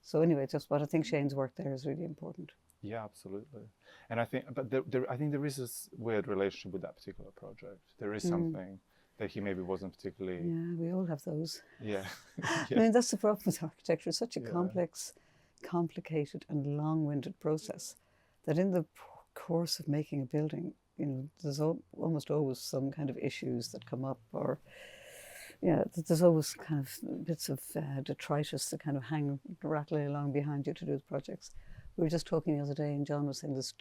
So anyway, but I think Shane's work there is really important. Yeah, absolutely. And I think, but I think there is this weird relationship with that particular project. There is something that he maybe wasn't particularly. Yeah, we all have those. Yeah. I mean, that's the problem with architecture. It's such a complex, complicated and long-winded process that in the course of making a building, you know, there's almost always some kind of issues that come up, or there's always kind of bits of detritus that kind of hang rattling along behind you to do the projects. We were just talking the other day, and John was saying there's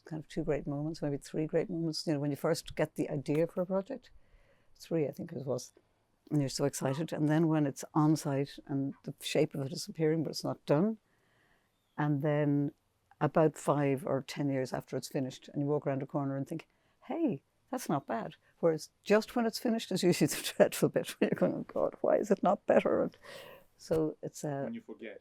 kind of two great moments, maybe three great moments. You know, when you first get the idea for a project, three I think it was, and you're so excited, and then when it's on site and the shape of it is appearing but it's not done, and then about 5 or 10 years after it's finished, and you walk around a corner and think, hey, that's not bad. Whereas just when it's finished is usually the dreadful bit when you're going, oh God, why is it not better? And so it's when you forget.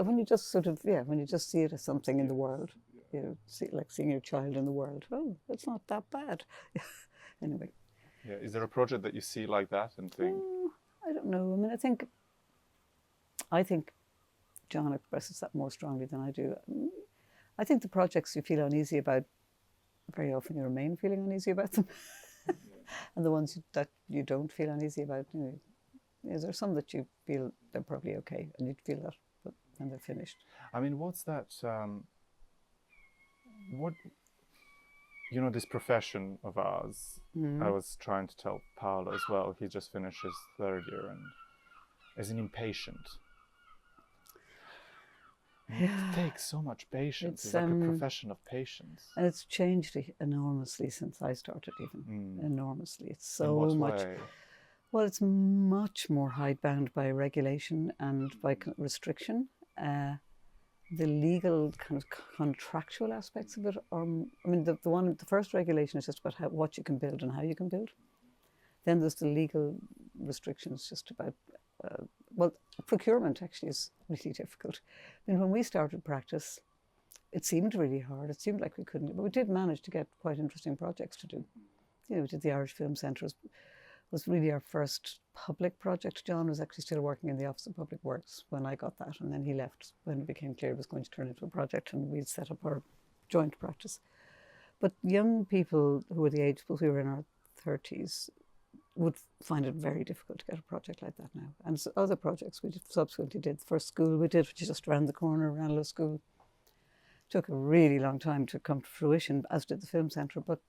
when you just when you just see it as something in the world, you know, like seeing your child in the world. Oh, it's not that bad. Anyway. Yeah, is there a project that you see like that and think? I don't know. I mean, I think John expresses that more strongly than I do. I think the projects you feel uneasy about, very often you remain feeling uneasy about them. And the ones that you don't feel uneasy about, you know, there's some that you feel they're probably okay, and you'd feel that, but when they're finished. I mean, what's that? You know, this profession of ours. I was trying to tell Paolo as well. He just finished his 3rd year and is an impatient. It takes so much patience. It's like a profession of patience. And it's changed enormously since I started, even. Enormously. It's so much. Way? Well, it's much more hidebound by regulation and by restriction. The legal kind of contractual aspects of it are, I mean, the first regulation is just about what you can build and how you can build. Then there's the legal restrictions just about, procurement actually is really difficult. I mean, when we started practice, it seemed really hard. It seemed like we couldn't, but we did manage to get quite interesting projects to do. You know, we did the Irish Film Centre, was really our first public project. John was actually still working in the Office of Public Works when I got that, and then he left when it became clear it was going to turn into a project, and we'd set up our joint practice. But young people who were the age, people who were in our 30s, would find it very difficult to get a project like that now. And so other projects we subsequently did. The first school we did, which is just around the corner, Ranelagh School, took a really long time to come to fruition, as did the Film Centre, but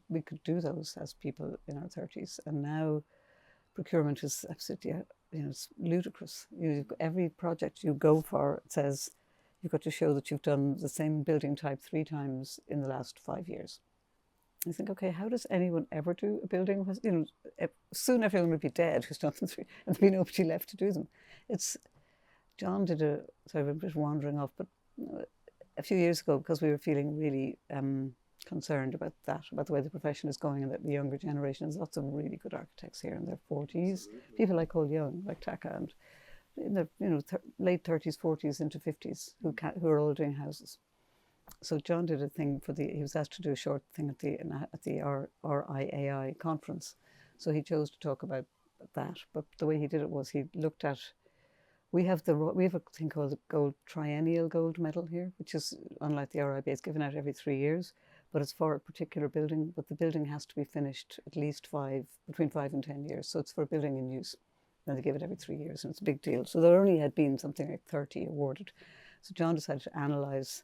we could do those as people in our 30s. And now procurement is absolutely, it's ludicrous. Every project you go for, it says you've got to show that you've done the same building type 3 times in the last 5 years. You think, okay, how does anyone ever do a building? You know, soon everyone would be dead who's done them 3, and there'd be nobody left to do them. John did sorry, I'm a bit wandering off, but a few years ago, because we were feeling really concerned about the way the profession is going, and that the younger generation, there's lots of really good architects here in their 40s, people I call young, like Taka, and in their late 30s, 40s into 50s, who are all doing houses. So John did a thing he was asked to do a short thing at the RIAI conference. So he chose to talk about that. But the way he did it was he looked at, we have a thing called the triennial gold medal here, which is, unlike the RIBA, it's given out every 3 years, but it's for a particular building. But the building has to be finished at least between 5 and 10 years. So it's for a building in use. And they give it every 3 years, and it's a big deal. So there only had been something like 30 awarded. So John decided to analyse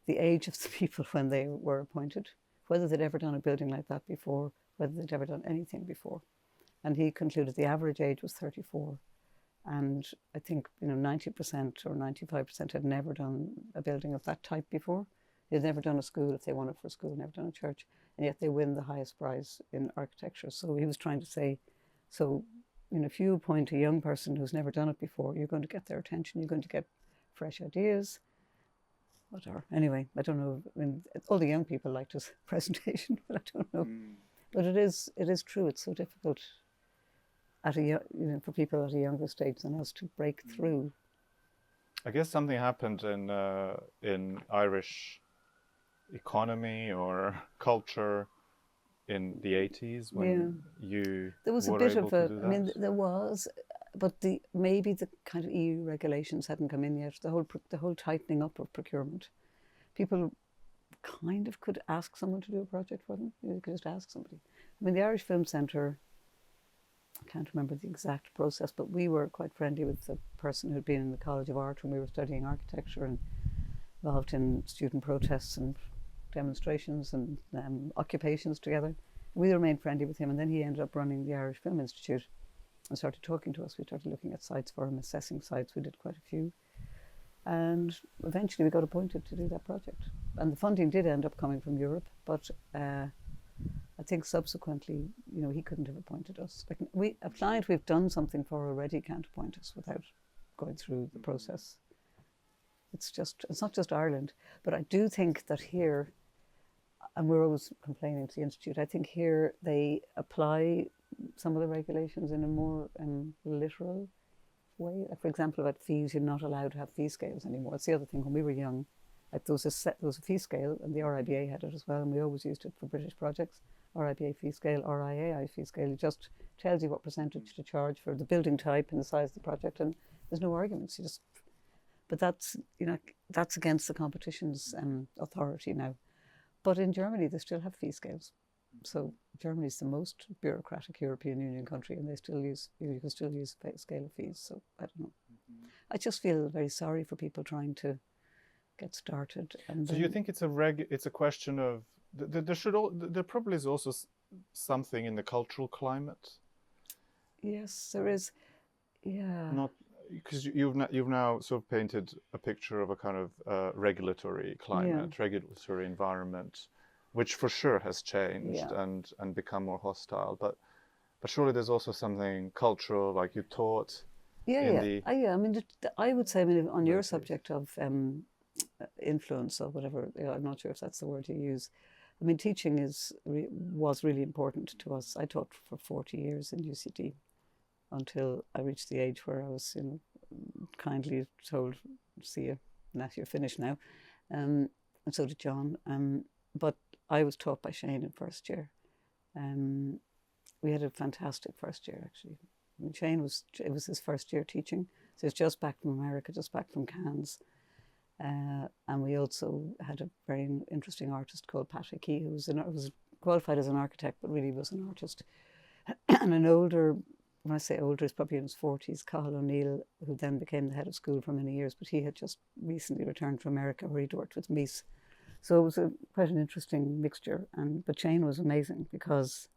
the age of the people when they were appointed, whether they'd ever done a building like that before, whether they'd ever done anything before. And he concluded the average age was 34. And I think 90% or 95% had never done a building of that type before. They'd never done a school if they won it for a school, never done a church, and yet they win the highest prize in architecture. So he was trying to say, if you appoint a young person who's never done it before, you're going to get their attention, you're going to get fresh ideas, whatever. Anyway, I don't know. I mean, all the young people liked his presentation, but I don't know. But it is true. It's so difficult for people at a younger stage than us to break through. I guess something happened in Irish economy or culture in the 80s when you there was a bit of there was. but maybe the kind of EU regulations hadn't come in yet. The whole tightening up of procurement. People kind of could ask someone to do a project for them. You could just ask somebody. I mean, the Irish Film Centre, I can't remember the exact process, but we were quite friendly with the person who'd been in the College of Art when we were studying architecture and involved in student protests and demonstrations and occupations together. We remained friendly with him, and then he ended up running the Irish Film Institute and started talking to us. We started looking at sites for him, assessing sites. We did quite a few. And eventually we got appointed to do that project. And the funding did end up coming from Europe, but I think subsequently, you know, he couldn't have appointed us. Like a client we've done something for already can't appoint us without going through the process. It's not just Ireland, but I do think that here, and we're always complaining to the Institute, I think here they apply some of the regulations in a more literal way. Like, for example, about fees, you're not allowed to have fee scales anymore. It's the other thing. When we were young, like there was a fee scale, and the RIBA had it as well, and we always used it for British projects. RIBA fee scale, RIAI fee scale. It just tells you what percentage to charge for the building type and the size of the project, and there's no arguments. But that's, you know, that's against the competitions authority now. But in Germany, they still have fee scales. So Germany is the most bureaucratic European Union country, and they still use, you can still use a scale of fees. So I don't know. I just feel very sorry for people trying to get started. And so you think it's a question of there probably is also something in the cultural climate. Yes, there is. Yeah. Not because you've now sort of painted a picture of a kind of regulatory climate, regulatory environment, which for sure has changed and become more hostile. But surely there's also something cultural, like you taught. I mean, I would say, I mean, on your subject of influence or whatever, I'm not sure if that's the word you use. I mean, teaching was really important to us. I taught for 40 years in UCD until I reached the age where I was, you know, kindly told, "See you, now you're finished now," and so did John. But I was taught by Shane in first year. We had a fantastic first year, actually. I mean, Shane it was his first year teaching, so he was just back from America, just back from Cannes. And we also had a very interesting artist called Patrick Key, who was qualified as an architect, but really was an artist. And an older, when I say older, he's probably in his 40s, Cathal O'Neill, who then became the head of school for many years, but he had just recently returned from America where he'd worked with Mies. So it was quite an interesting mixture. But Shane was amazing because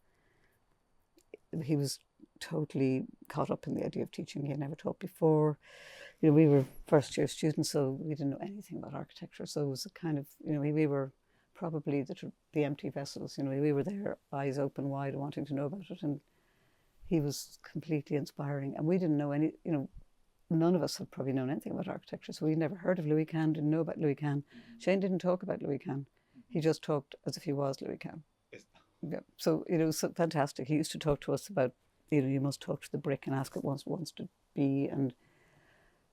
he was totally caught up in the idea of teaching. He had never taught before. You know, we were first year students, so we didn't know anything about architecture. So it was a kind of, you know, we were probably the empty vessels. You know, we were there, eyes open wide, wanting to know about it. And he was completely inspiring. And we didn't know you know, none of us had probably known anything about architecture. So we'd never heard of Louis Kahn, didn't know about Louis Kahn. Shane didn't talk about Louis Kahn. He just talked as if he was Louis Kahn. Yeah. So, you know, it was fantastic. He used to talk to us about, you know, you must talk to the brick and ask it what it wants to be, and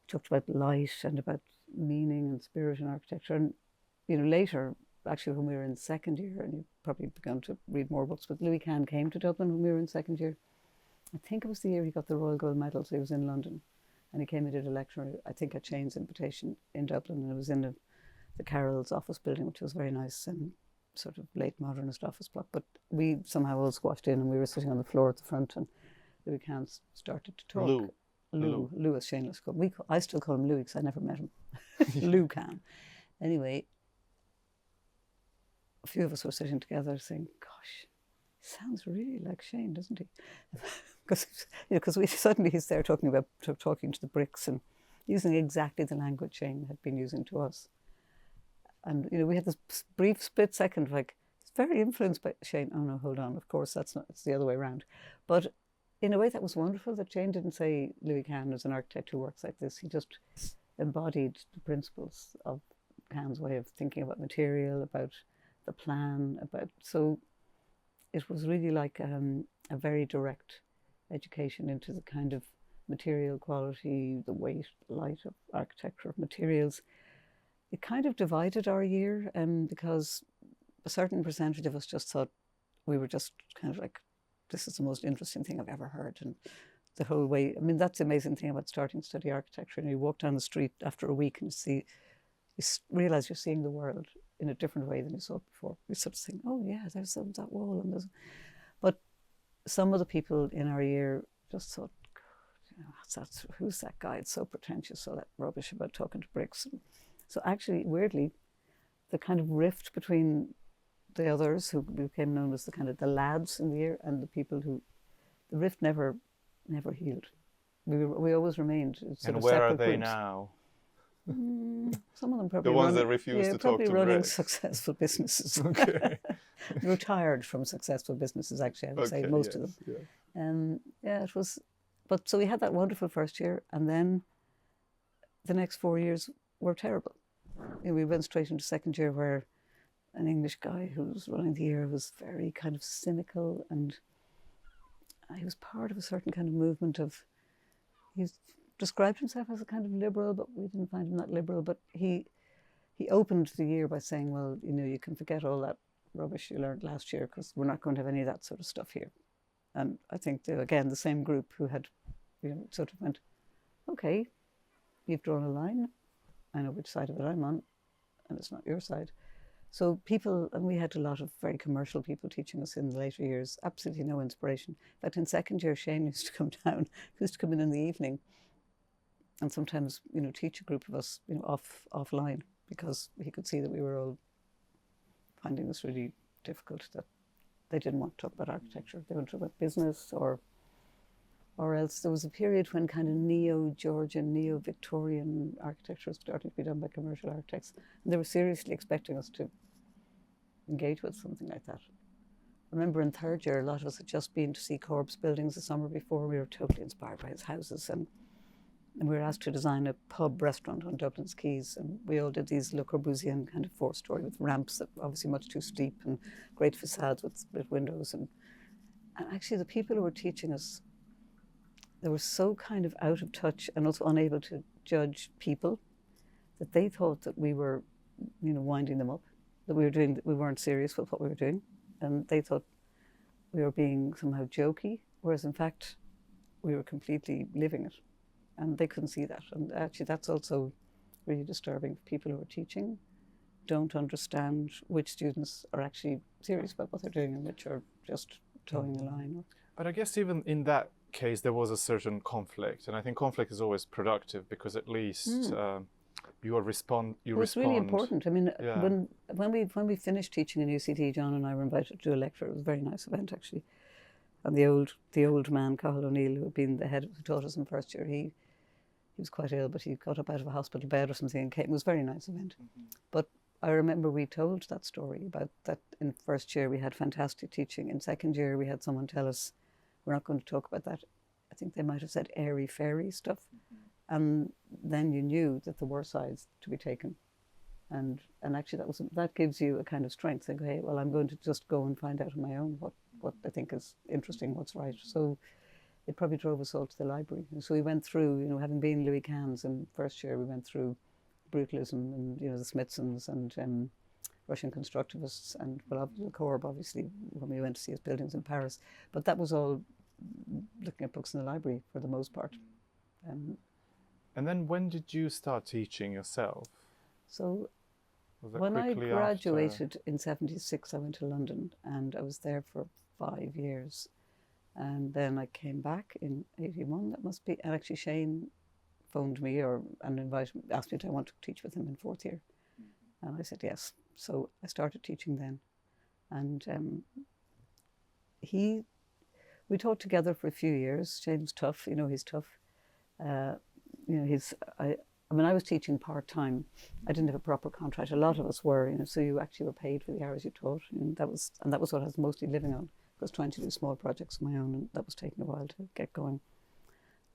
talked about light and about meaning and spirit in architecture. And, you know, later, actually, when we were in second year, and you've probably begun to read more books, but Louis Kahn came to Dublin when we were in second year. I think it was the year he got the Royal Gold Medal, so he was in London. And he came and did a lecture, I think at Shane's invitation, in Dublin, and it was in the Carroll's office building, which was very nice and sort of late modernist office block. But we somehow all squashed in, and we were sitting on the floor at the front, and Louis Kahn started to talk. Lou, as Shane was called. I still call him Louis because I never met him. Lou Kahn. Anyway, a few of us were sitting together saying, "Gosh, he sounds really like Shane, doesn't he?" Because you know, suddenly he's there talking to the bricks and using exactly the language Shane had been using to us. And you know, we had this brief split second, like, he's very influenced by Shane. Oh no, hold on. Of course, it's the other way around. But in a way, that was wonderful that Shane didn't say Louis Kahn is an architect who works like this. He just embodied the principles of Kahn's way of thinking about material, about the plan, so it was really like a very direct education into the kind of material quality, the weight, light of architecture, of materials. It kind of divided our year because a certain percentage of us just thought we were just kind of like, this is the most interesting thing I've ever heard, and the whole way. I mean, that's the amazing thing about starting to study architecture. And you walk down the street after a week and you realise you're seeing the world in a different way than you saw it before. You sort of think, oh yeah, there's that wall. But some of the people in our year just thought, who's that guy? It's so pretentious, all that rubbish about talking to bricks. So actually, weirdly, the kind of rift between the others who became known as the lads in the year and the people who, the rift never healed. We always remained sort and of where separate are they groups. now? Some of them probably the ones that refuse to talk probably to running bricks. successful businesses. Okay. Retired from successful businesses, actually, I would say, most of them. Yeah. It was, but so we had that wonderful first year, and then the next 4 years were terrible. We went straight into second year where an English guy who was running the year was very kind of cynical, and he was part of a certain kind of movement of, he described himself as a kind of liberal, but we didn't find him that liberal. But he opened the year by saying, well, you can forget all that rubbish you learned last year because we're not going to have any of that sort of stuff here. And I think, again, the same group who had, sort of went, okay, you've drawn a line. I know which side of it I'm on, and it's not your side. So people, and we had a lot of very commercial people teaching us in the later years, absolutely no inspiration. In fact, in second year, Shane used to come down, he used to come in the evening and sometimes, teach a group of us, offline, because he could see that we were all finding this really difficult, that they didn't want to talk about architecture. They wanted to talk about business or else there was a period when kind of neo-Georgian, neo-Victorian architecture was starting to be done by commercial architects. And they were seriously expecting us to engage with something like that. I remember in third year, a lot of us had just been to see Corb's buildings the summer before. We were totally inspired by his houses. And we were asked to design a pub restaurant on Dublin's quays. And we all did these Le Corbusian kind of 4-story with ramps that were obviously much too steep and great facades with split windows. And actually the people who were teaching us, they were so kind of out of touch and also unable to judge people that they thought that we were, winding them up, that we weren't serious with what we were doing. And they thought we were being somehow jokey, whereas in fact, we were completely living it. And they couldn't see that. And actually, that's also really disturbing. People who are teaching don't understand which students are actually serious about what they're doing and which are just towing the line. But I guess even in that case, there was a certain conflict. And I think conflict is always productive because at least you respond. It's really important. I mean, when we finished teaching in UCD, John and I were invited to do a lecture. It was a very nice event, actually. And the old man, Cathal O'Neill, who had been the head who taught us in first year, he was quite ill, but he got up out of a hospital bed or something and came. It was a very nice event. But I remember we told that story about that in first year we had fantastic teaching. In second year we had someone tell us, we're not going to talk about that. I think they might have said airy-fairy stuff. And then you knew that there were sides to be taken. And actually that gives you a kind of strength. Like, hey, well, I'm going to just go and find out on my own what I think is interesting, what's right. So it probably drove us all to the library. And so we went through, having been Louis Kahn's in first year, we went through brutalism and, the Smithsons and Russian constructivists and, well, Corb, obviously, when we went to see his buildings in Paris. But that was all looking at books in the library for the most part. And then when did you start teaching yourself? So when I graduated in 76, I went to London and I was there for 5 years. And then I came back in 81, that must be. And actually Shane phoned me and asked me if I want to teach with him in fourth year. And I said yes. So I started teaching then. And we taught together for a few years. Shane's tough, he's tough. I was teaching part-time. I didn't have a proper contract. A lot of us were, so you actually were paid for the hours you taught. And that was what I was mostly living on. I was trying to do small projects of my own, and that was taking a while to get going.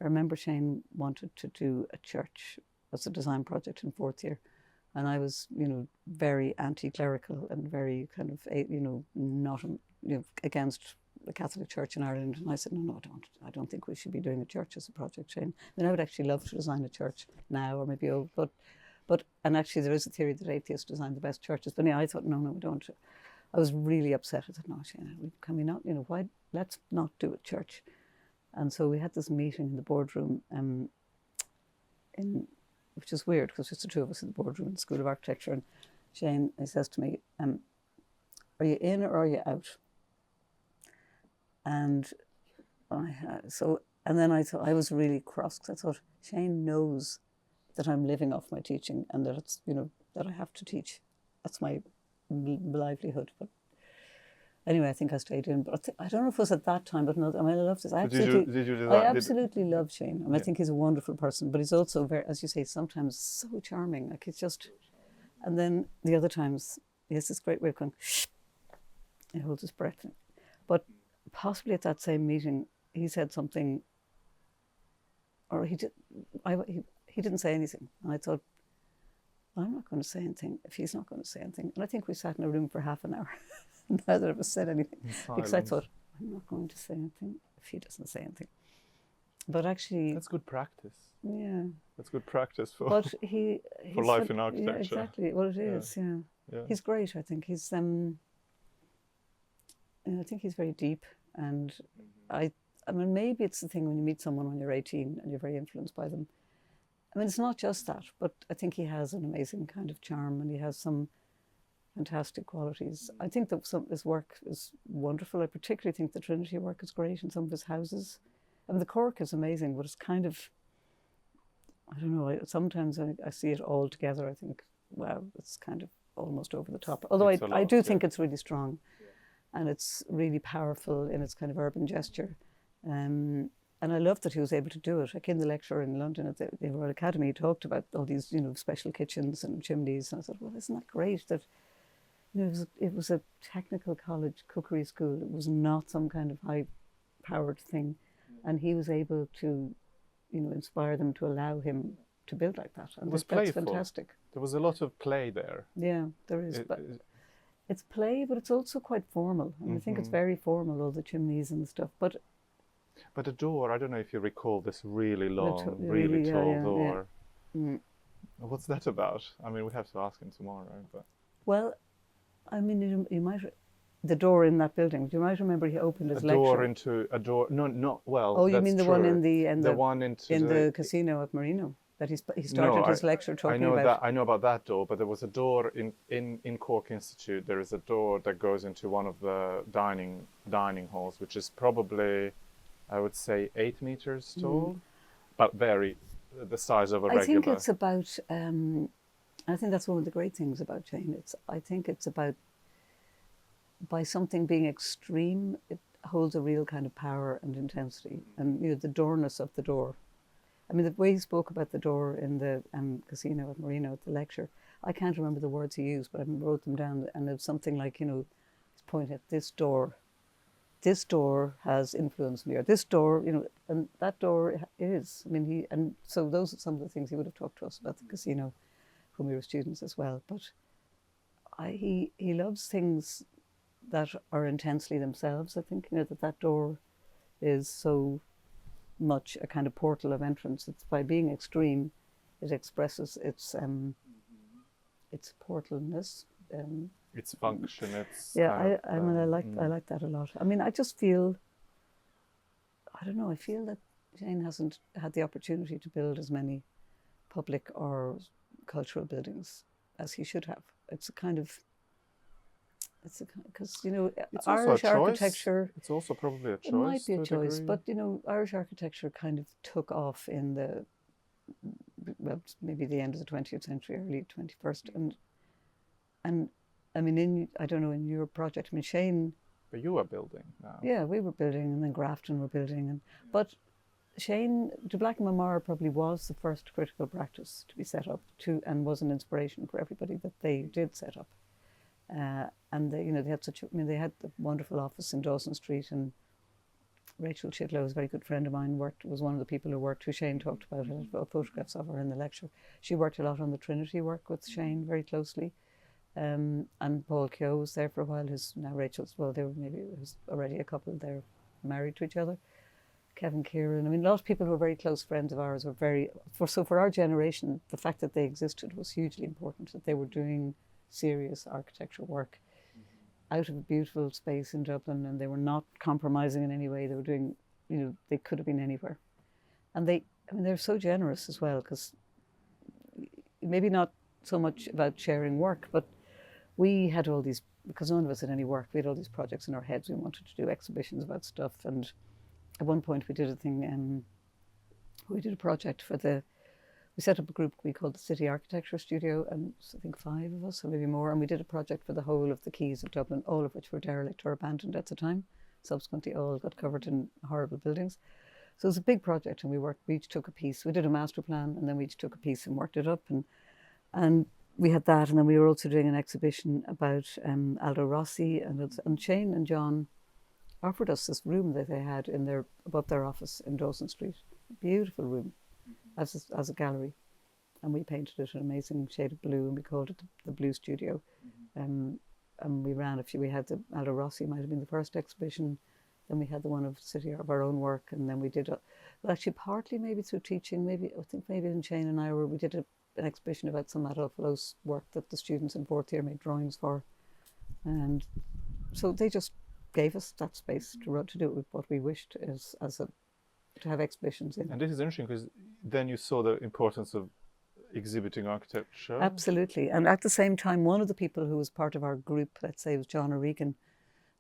I remember Shane wanted to do a church as a design project in fourth year. And I was, very anti-clerical and very kind of, not, against the Catholic Church in Ireland. And I said, no, I don't think we should be doing a church as a project, Shane. I mean, I would actually love to design a church now or maybe old, but and actually there is a theory that atheists design the best churches. But I thought, no, we don't. I was really upset. I thought, no, Shane, can we not, why, let's not do a church. And so we had this meeting in the boardroom, which is weird because it's the two of us in the boardroom in the School of Architecture. And Shane, he says to me, are you in or are you out? And then I thought, I was really cross because I thought, Shane knows that I'm living off my teaching and that it's, that I have to teach. That's my livelihood. But anyway, I think I stayed in. But I don't know if it was at that time, but no, I love this. Did you do that? I absolutely love Shane. I think he's a wonderful person, but he's also very, as you say, sometimes so charming. Like it's just, and then the other times, he has this great way of going, shh. He holds his breath. But possibly at that same meeting, he said something, or he didn't say anything. And I thought, I'm not going to say anything if he's not going to say anything. And I think we sat in a room for half an hour. Neither of us said anything. Because I thought, I'm not going to say anything if he doesn't say anything. But actually... That's good practice. Yeah. That's good practice for, but for life in architecture. Yeah, exactly. Well, it is, yeah. He's great, I think. He's... I think he's very deep. And I mean, maybe it's the thing when you meet someone when you're 18 and you're very influenced by them. I mean, it's not just that, but I think he has an amazing kind of charm and he has some fantastic qualities. I think that some of his work is wonderful. I particularly think the Trinity work is great in some of his houses. I mean, the Cork is amazing, but it's kind of, I don't know, sometimes I see it all together. I think, wow, it's kind of almost over the top. Although I do think it's really strong and it's really powerful in its kind of urban gesture. And I love that he was able to do it. Like in the lecture in London at the Royal Academy, he talked about all these, special kitchens and chimneys. And I thought, well, isn't that great that, it was a technical college cookery school. It was not some kind of high-powered thing. And he was able to, inspire them to allow him to build like that. And it was that's playful. Fantastic. There was a lot of play there. Yeah, there is. It's play, but it's also quite formal. And I think it's very formal, all the chimneys and stuff. But the door, I don't know if you recall this really long, really tall door. Yeah. Mm. What's that about? I mean, we have to ask him tomorrow. But well, I mean, you might, the door in that building. You might remember he opened his lecture. A door. No. Well. Oh, you mean the one in the one into the casino at Marino that he started his lecture talking about. I know about that door, but there was a door in Cork Institute. There is a door that goes into one of the dining halls, which is probably, I would say, 8 meters tall, but very the size of a regular. I think it's about. I think that's one of the great things about Shane. I think it's about, by something being extreme, it holds a real kind of power and intensity, and the doorness of the door. I mean, the way he spoke about the door in the casino at Marino at the lecture, I can't remember the words he used, but I wrote them down, and it was something like, he's pointing at this door. This door has influenced me, or this door, and that door is. I mean, and so those are some of the things he would have talked to us about the casino when we were students as well. But he loves things that are intensely themselves. I think that door is so much a kind of portal of entrance. It's by being extreme, it expresses its portalness. Its function. Its I mean, I like that a lot. I mean, I just feel, I don't know. I feel that Shane hasn't had the opportunity to build as many public or cultural buildings as he should have. Because Irish architecture. It's also probably a choice. It might be a choice, but Irish architecture kind of took off in maybe the end of the 20th century, early 21st, and I mean, I don't know, in your project, I mean, Shane. But you were building now. Yeah, we were building, and then Grafton were building, but Shane de Blacam probably was the first critical practice to be set up and was an inspiration for everybody that they did set up. And they had they had the wonderful office in Dawson Street, and Rachel Chidlow, who's a very good friend of mine, was one of the people who Shane talked about. I had photographs of her in the lecture. She worked a lot on the Trinity work with Shane very closely. And Paul Keogh was there for a while, who's now Rachel's, well, it was already a couple, they're married to each other. Kevin Kieran, I mean, a lot of people who were very close friends of ours so for our generation, the fact that they existed was hugely important, that they were doing serious architectural work out of a beautiful space in Dublin, and they were not compromising in any way. They were doing you know, they could have been anywhere. And they're so generous as well, because maybe not so much about sharing work, but we had all these, because none of us had any work, we had all these projects in our heads. We wanted to do exhibitions about stuff. And at one point we did a thing, we did a project we set up a group we called the City Architecture Studio, and I think 5 of us, or maybe more, and we did a project for the whole of the quays of Dublin, all of which were derelict or abandoned at the time. Subsequently all got covered in horrible buildings. So it was a big project, and we each took a piece. We did a master plan, and then we each took a piece and worked it up, and we had that. And then we were also doing an exhibition about Aldo Rossi, and Shane and John offered us this room that they had above their office in Dawson Street. Beautiful room, as a gallery, and we painted it an amazing shade of blue, and we called it the Blue Studio. And we ran a few. We had the Aldo Rossi, might have been the first exhibition. Then we had the one of City of our own work, and then we did well, actually partly maybe through teaching. Maybe in Shane and I we did an exhibition about some Adolf Loos work that the students in 4th year made drawings for, and so they just gave us that space to do it with what we wished to have exhibitions in. And this is interesting, because then you saw the importance of exhibiting architecture. Absolutely. And at the same time, one of the people who was part of our group, let's say, was John O'Regan,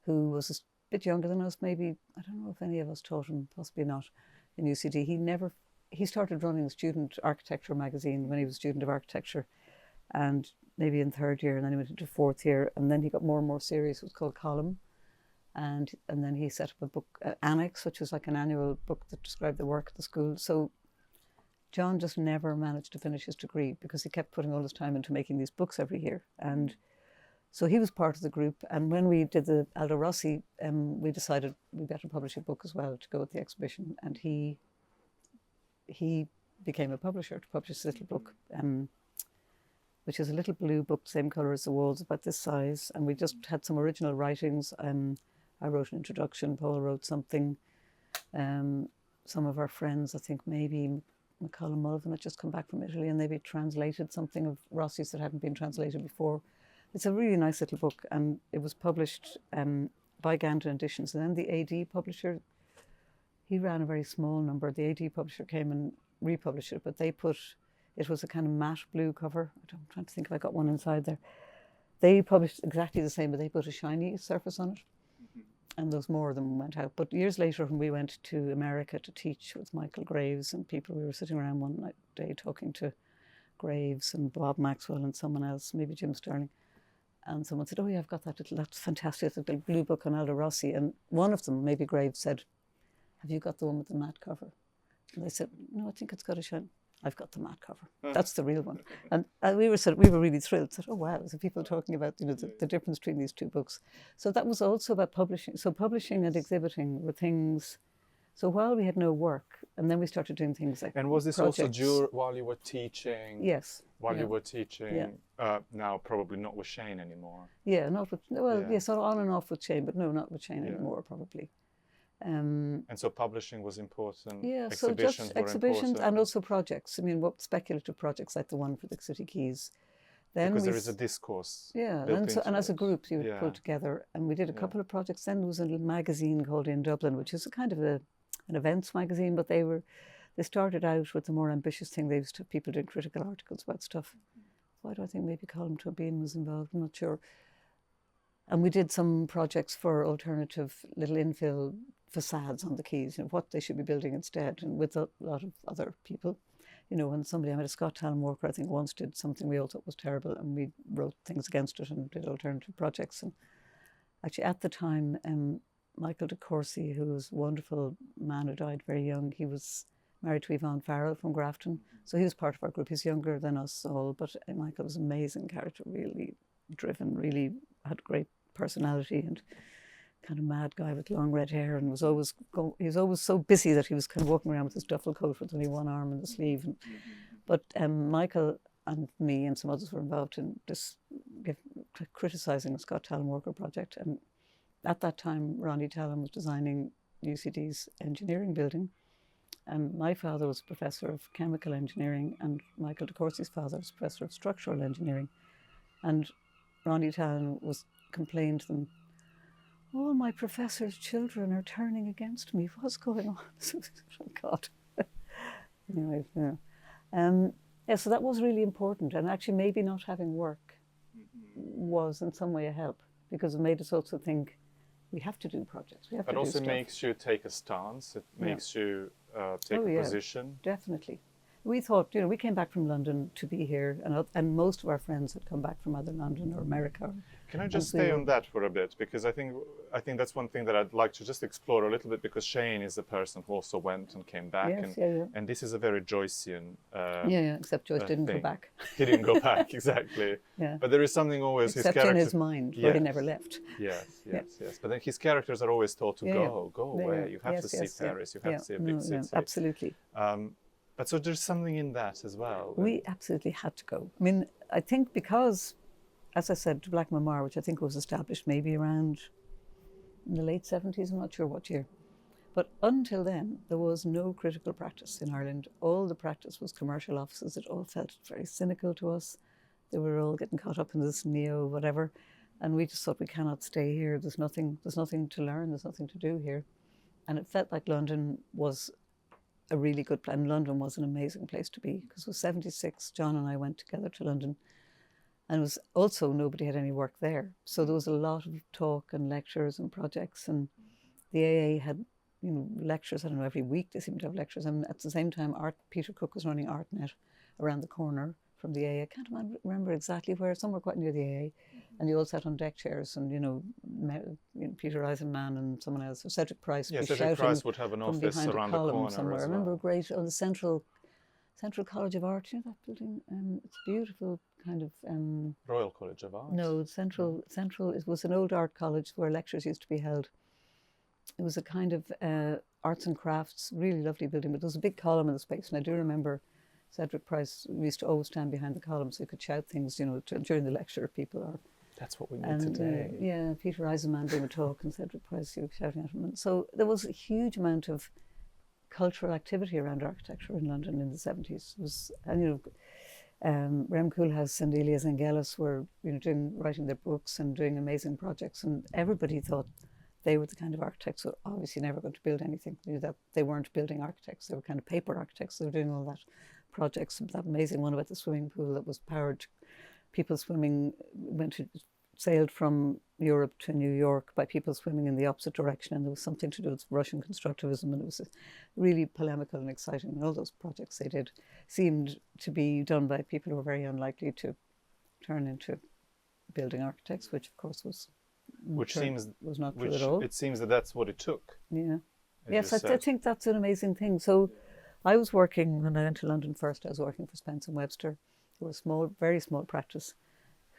who was a bit younger than us, maybe. I don't know if any of us taught him, possibly not, in UCD. He started running the Student Architecture magazine when he was a student of architecture, and maybe in 3rd year, and then he went into 4th year, and then he got more and more serious. It was called Column. And then he set up a book, Annex, which was like an annual book that described the work at the school. So John just never managed to finish his degree, because he kept putting all his time into making these books every year. And so he was part of the group. And when we did the Aldo Rossi, we decided we better publish a book as well to go with the exhibition. And he became a publisher to publish this little book, which is a little blue book, same colour as the walls, about this size. And we just had some original writings. I wrote an introduction, Paul wrote something. Some of our friends, I think maybe Marko Milovanovic had just come back from Italy, and maybe translated something of Rossi's that hadn't been translated before. It's a really nice little book, and it was published by Ganton Editions. And then the AD publisher, he ran a very small number. The AD publisher came and republished it, but it was a kind of matte blue cover. I'm trying to think if I got one inside there. They published exactly the same, but they put a shiny surface on it. And those more of them went out. But years later, when we went to America to teach with Michael Graves and people, we were sitting around one day talking to Graves and Bob Maxwell and someone else, maybe Jim Sterling. And someone said, oh yeah, I've got that's fantastic, the blue book on Aldo Rossi. And one of them, maybe Graves, said, have you got the one with the matte cover? And they said, no, I think it's got a shine. I've got the matte cover. That's the real one. And we were really thrilled. Said, oh wow, so people talking about the difference between these two books. So that was also about publishing. So publishing and exhibiting were things. So while we had no work, and then we started doing things like And was this projects. also while you were teaching? Yes. While you were teaching, now probably not with Shane anymore. Yeah, not with, sort of on and off with Shane, but no, not with Shane anymore, probably. And so publishing was important. Yeah, exhibitions so just were exhibitions important. and also projects. I mean, what speculative projects like the one for the City Quays. Then because there is a discourse. Yeah, and as a group you would pull together. And we did a couple of projects. Then there was a little magazine called In Dublin, which is a kind of an events magazine, but they started out with a more ambitious thing. They used to have people doing critical articles about stuff. Why do I think maybe Colm Tuomey was involved? I'm not sure. And we did some projects for alternative little infill facades on the quays, what they should be building instead, and with a lot of other people. When I met a Scott Talon Walker, I think once did something we all thought was terrible, and we wrote things against it and did alternative projects. And actually at the time, Michael de Courcy, who was a wonderful man who died very young, he was married to Yvonne Farrell from Grafton, so he was part of our group. He's younger than us all, but Michael was an amazing character, really driven, really had great personality, and kind of mad guy with long red hair, and he was always so busy that he was kind of walking around with his duffel coat with only one arm in the sleeve. But Michael and me and some others were involved in this criticising the Scott Talon Walker project. And at that time, Ronnie Talon was designing UCD's engineering building, and my father was a professor of chemical engineering, and Michael de Courcy's father was a professor of structural engineering. And Ronnie Talon complained to them, all my professor's children are turning against me. What's going on? Oh, God. Anyway, yeah. Yeah, so that was really important. And actually, maybe not having work was in some way a help, because it made us also think, we have to do projects. We have to do stuff. But also makes you take a stance. It makes you take a position. Definitely. We thought, we came back from London to be here, and most of our friends had come back from either London or America. Can I just stay on that for a bit? Because I think that's one thing that I'd like to just explore a little bit, because Shane is the person who also went and came back. Yes, and this is a very Joycean except Joyce didn't go back. He didn't go back, exactly. Yeah. But there is something always... Except in his mind, where he never left. Yes. But then his characters are always told to go away. You have to see Paris, you have to see a big city. Absolutely. But so there's something in that as well. We absolutely had to go. I mean, I think because, as I said, Black Memoir, which I think was established maybe around in the late 70s, I'm not sure what year. But until then, there was no critical practice in Ireland. All the practice was commercial offices. It all felt very cynical to us. They were all getting caught up in this neo whatever. And we just thought, we cannot stay here. There's nothing to learn. There's nothing to do here. And it felt like London was a really good plan. London was an amazing place to be, because it was 76. John and I went together to London, and it was also, nobody had any work there. So there was a lot of talk and lectures and projects, and the AA had, lectures, I don't know, every week they seemed to have lectures. And at the same time, Peter Cook was running ArtNet around the corner from the AA. I can't remember exactly where, somewhere quite near the AA. And they all sat on deck chairs, and Peter Eisenman and someone else, or Cedric Price. Yeah, Cedric Price would have an office around the corner somewhere. I remember the Central College of Art. You know that building? It's beautiful, kind of. Royal College of Art. No, Central. It was an old art college where lectures used to be held. It was a kind of arts and crafts, really lovely building. But there was a big column in the space, and I do remember Cedric Price used to always stand behind the column so he could shout things, during the lecture if people are. That's what we need today. Peter Eisenman doing a talk and Cedric Price shouting at him. And so there was a huge amount of cultural activity around architecture in London in the 70s. It was, Rem Koolhaas and Elias Angelis were, writing their books and doing amazing projects, and everybody thought they were the kind of architects who were obviously never going to build anything. That they weren't building architects; they were kind of paper architects. They were doing all that projects. That amazing one about the swimming pool that was powered. People swimming sailed from Europe to New York by people swimming in the opposite direction, and there was something to do with Russian constructivism, and it was really polemical and exciting. And all those projects they did seemed to be done by people who were very unlikely to turn into building architects, which of course was not true at all. It seems that that's what it took. Yeah. Yes, I think that's an amazing thing. So I was working, when I went to London first, I was working for Spence and Webster, who were a small, very small practice,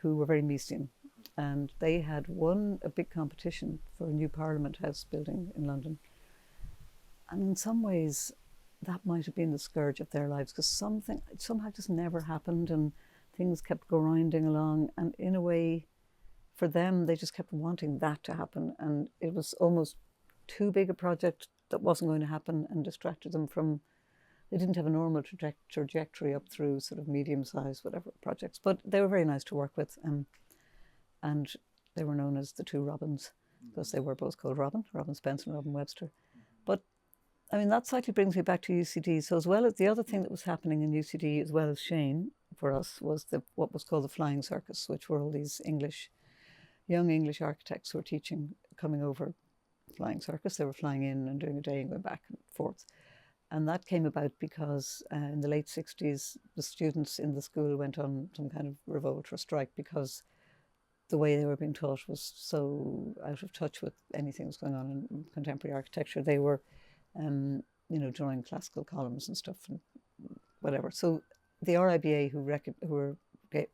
who were very Miesian. And they had won a big competition for a new Parliament House building in London. And in some ways, that might have been the scourge of their lives, because somehow just never happened, and things kept grinding along. And in a way, for them, they just kept wanting that to happen. And it was almost too big a project that wasn't going to happen, and distracted them from. They didn't have a normal trajectory up through sort of medium-sized, whatever, projects. But they were very nice to work with. And they were known as the two Robins, because they were both called Robin Spence and Robin Webster. But, I mean, that slightly brings me back to UCD. So as well as the other thing that was happening in UCD, as well as Shane, for us, was what was called the Flying Circus, which were all these young English architects who were teaching, coming over Flying Circus. They were flying in and doing a day and going back and forth. And that came about because in the late 60s, the students in the school went on some kind of revolt or strike, because the way they were being taught was so out of touch with anything that was going on in contemporary architecture. They were, drawing classical columns and stuff and whatever. So the RIBA, who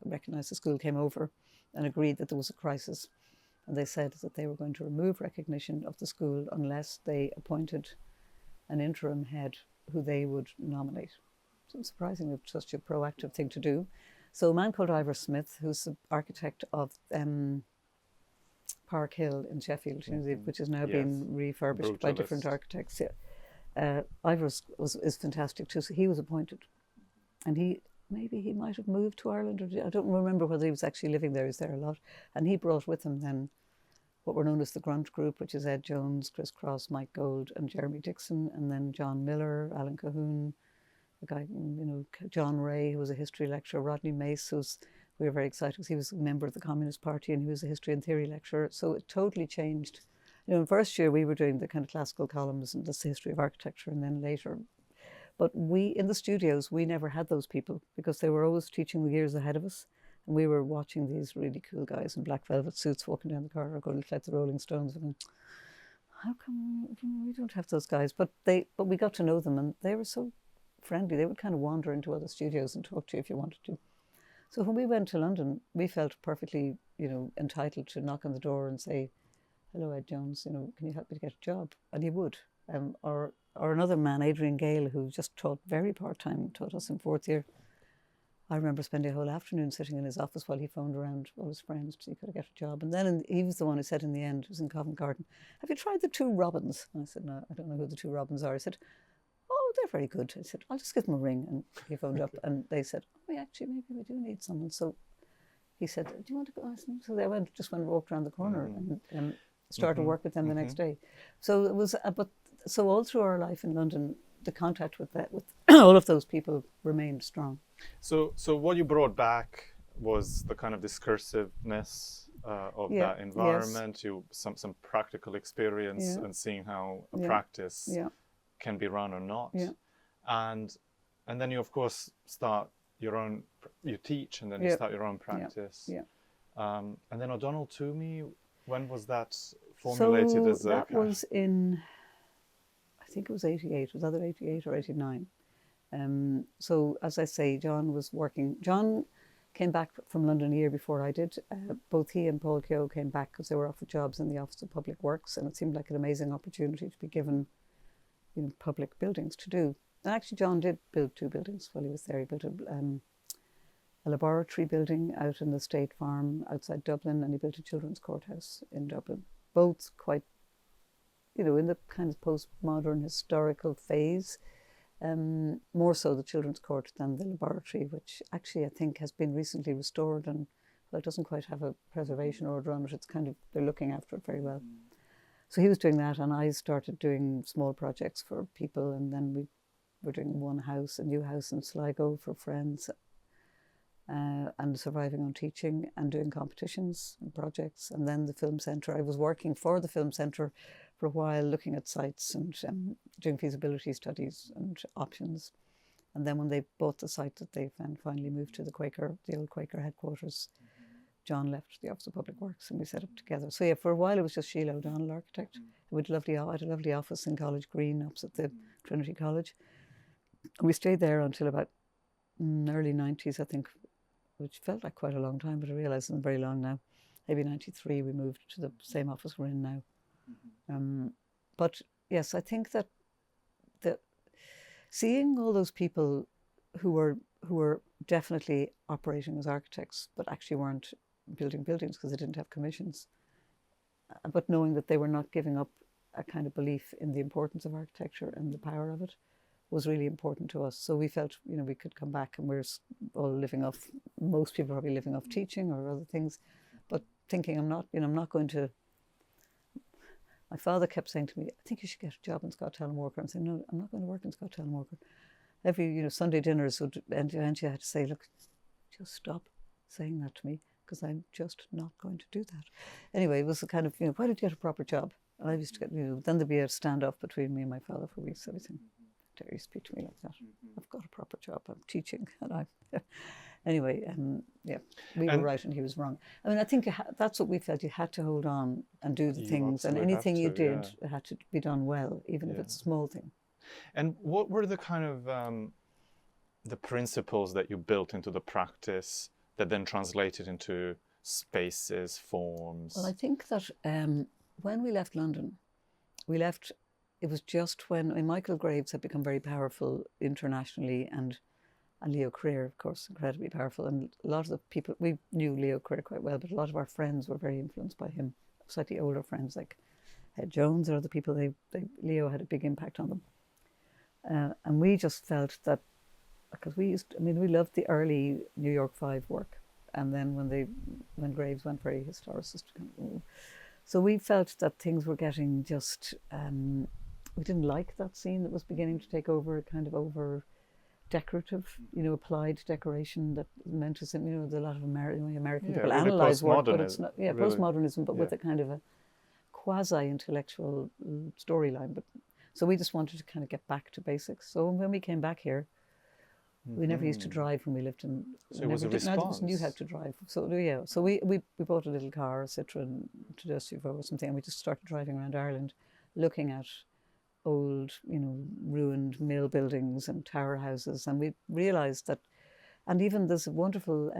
recognised the school, came over and agreed that there was a crisis. And they said that they were going to remove recognition of the school unless they appointed an interim head who they would nominate. So it's surprisingly such a proactive thing to do. So a man called Ivor Smith, who's the architect of Park Hill in Sheffield, which is now being refurbished by different architects. Yeah. Ivor is fantastic too. So he was appointed, and maybe he might have moved to Ireland, or I don't remember whether he was actually living there. He was there a lot, and he brought with him then what were known as the Grunt Group, which is Ed Jones, Chris Cross, Mike Gold, and Jeremy Dixon, and then John Miller, Alan Cahoon, a guy, John Ray, who was a history lecturer, Rodney Mace, we were very excited because he was a member of the Communist Party and he was a history and theory lecturer. So it totally changed. In first year we were doing the kind of classical columns and the history of architecture, and then later. But in the studios, we never had those people because they were always teaching the years ahead of us. And we were watching these really cool guys in black velvet suits walking down the corridor going like the Rolling Stones. And how come we don't have those guys? But we got to know them and they were so friendly. They would kind of wander into other studios and talk to you if you wanted to. So when we went to London, we felt perfectly, entitled to knock on the door and say, "Hello, Ed Jones, can you help me to get a job?" And he would. Or another man, Adrian Gale, who just taught very part-time, taught us in fourth year. I remember spending a whole afternoon sitting in his office while he phoned around all his friends to see if he could get a job. And then he was the one who said in the end, it was in Covent Garden, "Have you tried the two Robins?" And I said, "No, I don't know who the two Robins are." I said, "Oh, they're very good." I said, "I'll just give them a ring." And he phoned up and they said, "Oh, actually, maybe we do need someone." So he said, "Do you want to go ask them?" So they just went and walked around the corner and started work with them the next day. So it was, so all through our life in London, the contact with all of those people remained strong. So what you brought back was the kind of discursiveness of that environment. Yes. Some practical experience and seeing how a practice can be run or not. Yeah. And then you of course start you teach and then you start your own practice. Yeah. And then O'Donnell Tuomey, when was that formulated as a... That was in, I think it was 88, it was either 88 or 89. So as I say, John came back from London a year before I did. Both he and Paul Keogh came back because they were offered jobs in the Office of Public Works, and it seemed like an amazing opportunity to be given public buildings to do. And actually John did build two buildings while he was there. He built a laboratory building out in the State Farm outside Dublin, and he built a children's courthouse in Dublin. Both quite, in the kind of postmodern historical phase. More so the children's court than the laboratory, which actually I think has been recently restored, and well, it doesn't quite have a preservation order on it. It's kind of, they're looking after it very well. So he was doing that, and I started doing small projects for people, and then we were doing a new house in Sligo for friends, and surviving on teaching and doing competitions and projects. And then the Film Centre, I was working for the Film Centre for a while, looking at sites and doing feasibility studies and options. And then when they bought the site that they finally moved to the old Quaker headquarters, John left the Office of Public Works and we set up together. So yeah, for a while it was just SHEILA O'Donnell, architect. I had a lovely office in College Green opposite the Trinity College. And we stayed there until about early 90s, I think, which felt like quite a long time, but I realise it's very long now. Maybe 93 we moved to the same office we're in now. But yes, I think that seeing all those people who were definitely operating as architects, but actually weren't building buildings because they didn't have commissions, but knowing that they were not giving up a kind of belief in the importance of architecture and the power of it was really important to us. So we felt, we could come back, and we're all most people probably living off teaching or other things, but thinking I'm not going to. My father kept saying to me, "I think you should get a job in Scott Talon Walker." I'm saying, "No, I'm not going to work in Scott Talon Walker." Every Sunday dinners would end. I had to say, "Look, just stop saying that to me, because I'm just not going to do that." Anyway, it was a kind of, why don't you get a proper job? And I used to get, then there'd be a standoff between me and my father for weeks. Everything. Dare you speak to me like that? I've got a proper job. I'm teaching, and anyway, we were right and he was wrong. I mean, I think that's what we felt. You had to hold on and do the things, and anything you did had to be done well, even if it's a small thing. And what were the kind of the principles that you built into the practice that then translated into spaces, forms? Well, I think that when we left London, it was just when Michael Graves had become very powerful internationally, and Leo Creer, of course, incredibly powerful. And a lot of the people, we knew Leo Creer quite well, but a lot of our friends were very influenced by him. Slightly older friends like Ed Jones or other people, Leo had a big impact on them. And we just felt that, because we loved the early New York 5 work. And then when Graves went very historicist, So we felt that things were getting just, we didn't like that scene that was beginning to take over, kind of over decorative, applied decoration that meant to, there's a lot of American people really analyze work, but it's not, really, postmodernism, but with a kind of a quasi-intellectual storyline. But so we just wanted to kind of get back to basics. So when we came back here, we never used to drive when we lived in. So it was a response. You had to drive. So yeah. So we bought a little car, a Citroen Tudor or something, and we just started driving around Ireland, looking at old, ruined mill buildings and tower houses, and we realised that. And even there's a wonderful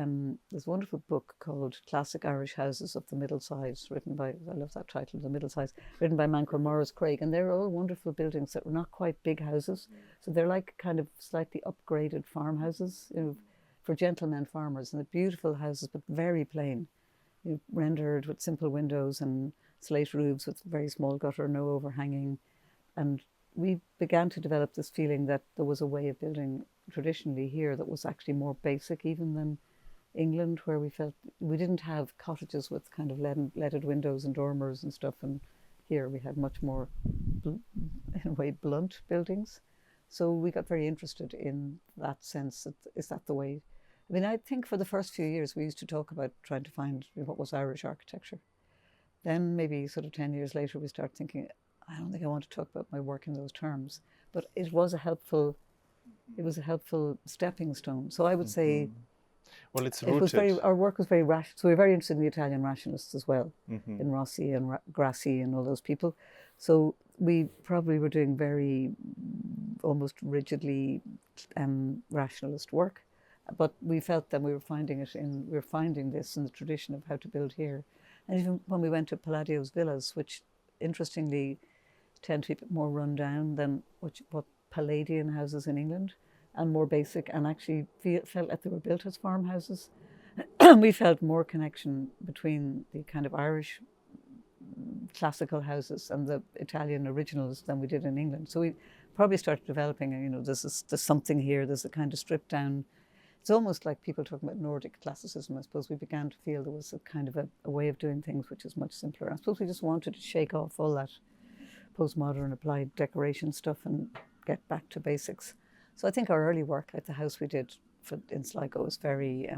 book called Classic Irish Houses of the Middle Size, written by, I love that title, The Middle Size, written by Manco Morris Craig, and they're all wonderful buildings that were not quite big houses, so they're like kind of slightly upgraded farmhouses, for gentlemen farmers, and they're beautiful houses but very plain, rendered with simple windows and slate roofs with very small gutter, no overhanging, and we began to develop this feeling that there was a way of building traditionally here that was actually more basic even than England, where we felt we didn't have cottages with kind of leaded windows and dormers and stuff, and here we had much more, in a way, blunt buildings. So we got very interested in that sense. Is that the way? I mean, I think for the first few years we used to talk about trying to find what was Irish architecture. Then maybe sort of 10 years later we start thinking, I don't think I want to talk about my work in those terms, but it was a helpful stepping stone. So I would say, well, it's rooted. Our work was very rational. So we were very interested in the Italian rationalists as well, in Rossi and Grassi and all those people. So we probably were doing very almost rigidly rationalist work, but we felt that we were finding this in the tradition of how to build here. And even when we went to Palladio's villas, which interestingly tend to be a bit more run down than what Palladian houses in England, and more basic, and actually felt like they were built as farmhouses. We felt more connection between the kind of Irish classical houses and the Italian originals than we did in England. So we probably started developing, there's something here, there's a kind of stripped down. It's almost like people talking about Nordic classicism. I suppose we began to feel there was a kind of a way of doing things which is much simpler. I suppose we just wanted to shake off all that postmodern applied decoration stuff and get back to basics. So I think our early work, like the house we did in Sligo, is very,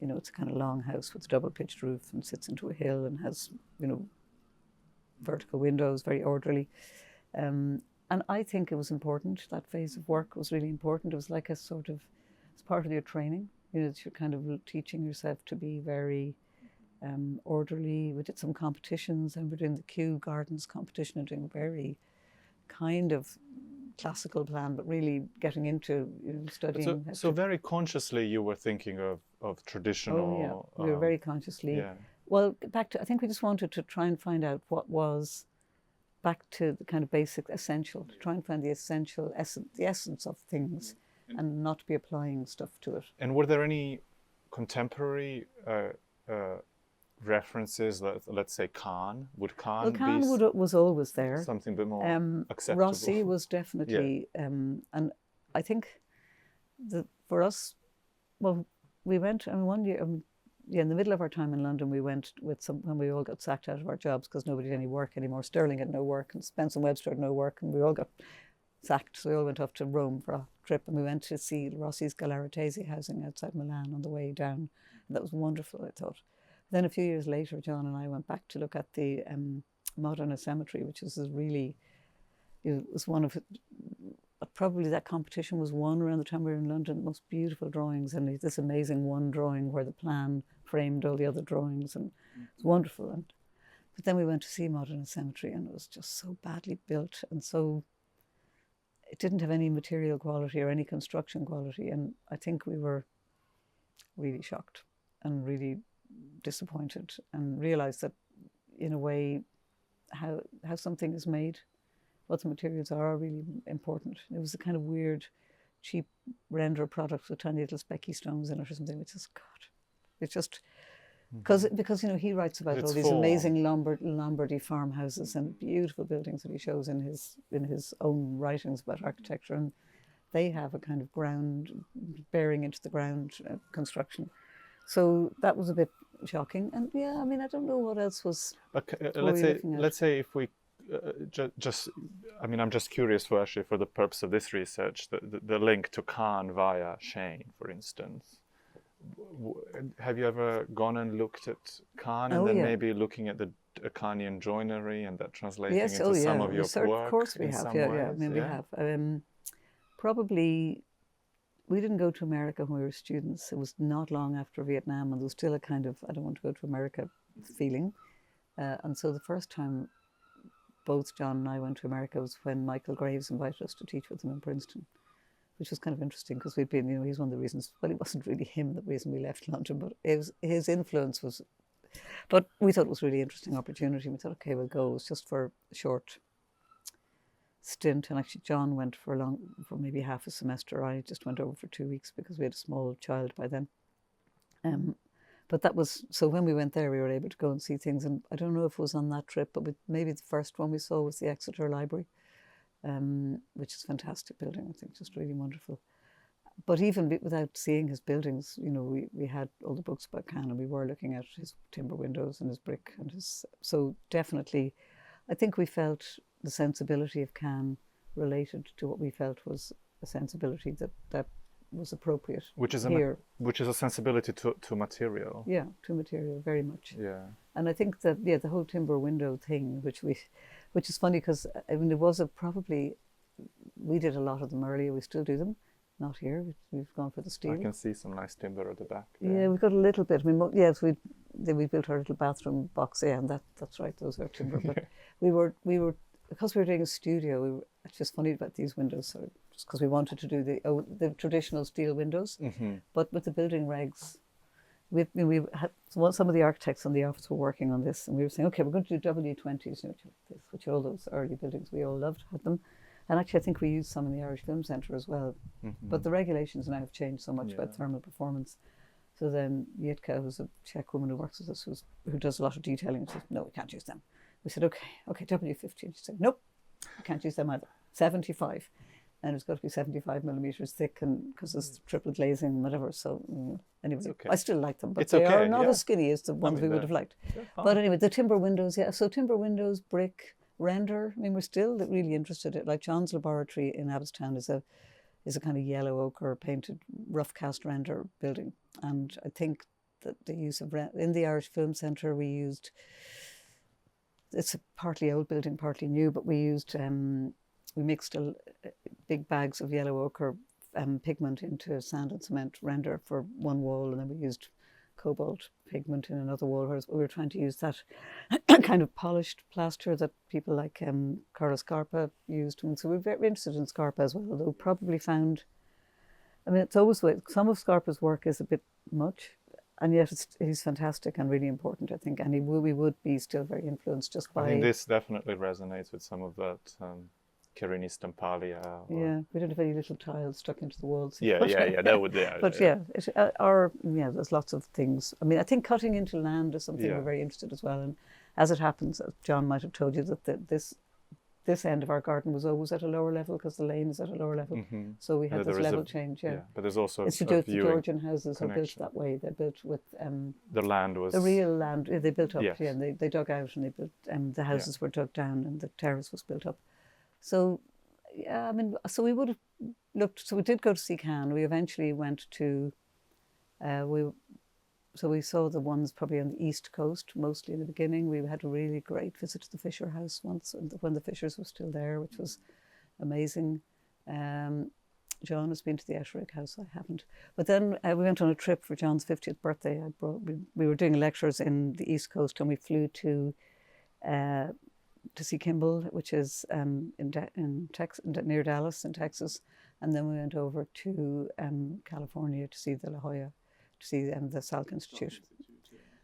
it's a kind of long house with a double pitched roof and sits into a hill and has, vertical windows, very orderly. And I think it was important. That phase of work was really important. It was like a sort of, it's part of your training. That you're kind of teaching yourself to be very orderly. We did some competitions, and we're doing the Kew Gardens competition and doing very kind of classical plan, but really getting into studying. So very consciously you were thinking of traditional. Oh yeah, we were very consciously. Yeah. Well, I think we just wanted to try and find out what was back to the kind of basic essential, to try and find the essential the essence of things, and not be applying stuff to it. And were there any contemporary references? Let's say Kahn. Would Kahn was always there. Something a bit more acceptable. Rossi was definitely, and I think for us, well, we went, one year, in the middle of our time in London, we went when we all got sacked out of our jobs because nobody had any work anymore. Sterling had no work, and Spence and Webster had no work, and we all got sacked. So we all went off to Rome for a trip, and we went to see Rossi's Gallery housing outside Milan on the way down. And that was wonderful, I thought. Then a few years later, John and I went back to look at the Modern Cemetery, which is really, it was one of, probably that competition was won around the time we were in London, the most beautiful drawings, and this amazing one drawing where the plan framed all the other drawings, and it was wonderful. But then we went to see Modern Cemetery, and it was just so badly built, and so it didn't have any material quality or any construction quality, and I think we were really shocked and really disappointed, and realized that in a way how something is made, what the materials are really important. It was a kind of weird cheap render product with tiny little specky stones in it or something, which is it's just because he writes about all these amazing Lombardy farmhouses and beautiful buildings that he shows in his own writings about architecture, and they have a kind of ground bearing into the ground construction. So that was a bit, shocking. And yeah, I mean, I don't know what else was. Let's say if we just, I mean, I'm just curious for the purpose of this research, the link to Khan via Shane, for instance. Have you ever gone and looked at Khan and then maybe looking at the Khanian joinery and that translating into some of your work? Of course we have. Yeah. I mean, we have. Probably, we didn't go to America when we were students. It was not long after Vietnam, and there was still a kind of, I don't want to go to America feeling. And so the first time both John and I went to America was when Michael Graves invited us to teach with him in Princeton, which was kind of interesting because we'd been, he's one of the reasons, well, it wasn't really him, the reason we left London, but his influence was, but we thought it was a really interesting opportunity. We thought, okay, we'll go. It was just for a short stint, and actually John went for maybe half a semester. I just went over for 2 weeks because we had a small child by then. But that was, so when we went there, we were able to go and see things. And I don't know if it was on that trip, but maybe the first one we saw was the Exeter Library, which is a fantastic building, I think, just really wonderful. But even without seeing his buildings, we had all the books about Khan, and we were looking at his timber windows and his brick and so definitely, I think we felt the sensibility of Khan related to what we felt was a sensibility that was appropriate here. Which is a sensibility to material. Yeah, to material, very much. Yeah. And I think that, the whole timber window thing, which is funny because, I mean, we did a lot of them earlier, we still do them. Not here, we've gone for the steel. I can see some nice timber at the back there. Yeah, we've got a little bit. I mean, yes, we built our little bathroom box, and that's right, those are timber. But we were, because we were doing a studio, it's just funny about these windows, just because we wanted to do the traditional steel windows. Mm-hmm. But with the building regs, we had some of the architects in the office were working on this, and we were saying, okay, we're going to do W20s, which all those early buildings we all loved, had them. And actually, I think we used some in the Irish Film Centre as well. Mm-hmm. But the regulations now have changed so much about thermal performance. So then Jitka, who's a Czech woman who works with us, who does a lot of detailing, said, no, we can't use them. We said, okay, W15. She said, nope, we can't use them either. 75. And it's got to be 75 millimetres thick, and because it's triple glazing and whatever. So anyway, okay. I still like them, but they are not as skinny as the ones we would have liked. But anyway, the timber windows, so timber windows, brick, render. I mean, we're still really interested in, like John's laboratory in Abbottstown is a kind of yellow ochre painted rough cast render building. And I think that the use of, in the Irish Film Centre, we used, it's a partly old building, partly new, but we used, we mixed big bags of yellow ochre pigment into sand and cement render for one wall, and then we used cobalt pigment in another wall, whereas we were trying to use that kind of polished plaster that people like Carlo Scarpa used. And so we're very interested in Scarpa as well, although probably found, I mean, it's always, some of Scarpa's work is a bit much, and yet he's fantastic and really important, I think, and we would be still very influenced just by... I think this definitely resonates with some of that Chirini Stampalia. Yeah, we don't have any little tiles stuck into the walls. Yeah, that would, yeah. But there's lots of things. I mean, I think cutting into land is something we're very interested as well. And as it happens, John might have told you that this end of our garden was always at a lower level because the lane is at a lower level. Mm-hmm. So we had this level change. Yeah, but there's also it's to do with the Georgian houses are built that way. They're built with the land was the real land. They built up. Yes. Yeah, and they dug out and they built. The houses were dug down and the terrace was built up. So, yeah, I mean, so we would have looked, so we did go to see Khan. We eventually went to, we saw the ones probably on the East Coast, mostly in the beginning. We had a really great visit to the Fisher House once, when the Fishers were still there, which was amazing. John has been to the Esherick House, I haven't. But then we went on a trip for John's 50th birthday. We were doing lectures in the East Coast, and we flew to see Kimball, which is in Texas, near Dallas in Texas, and then we went over to California to see the La Jolla, to see the Salk Institute.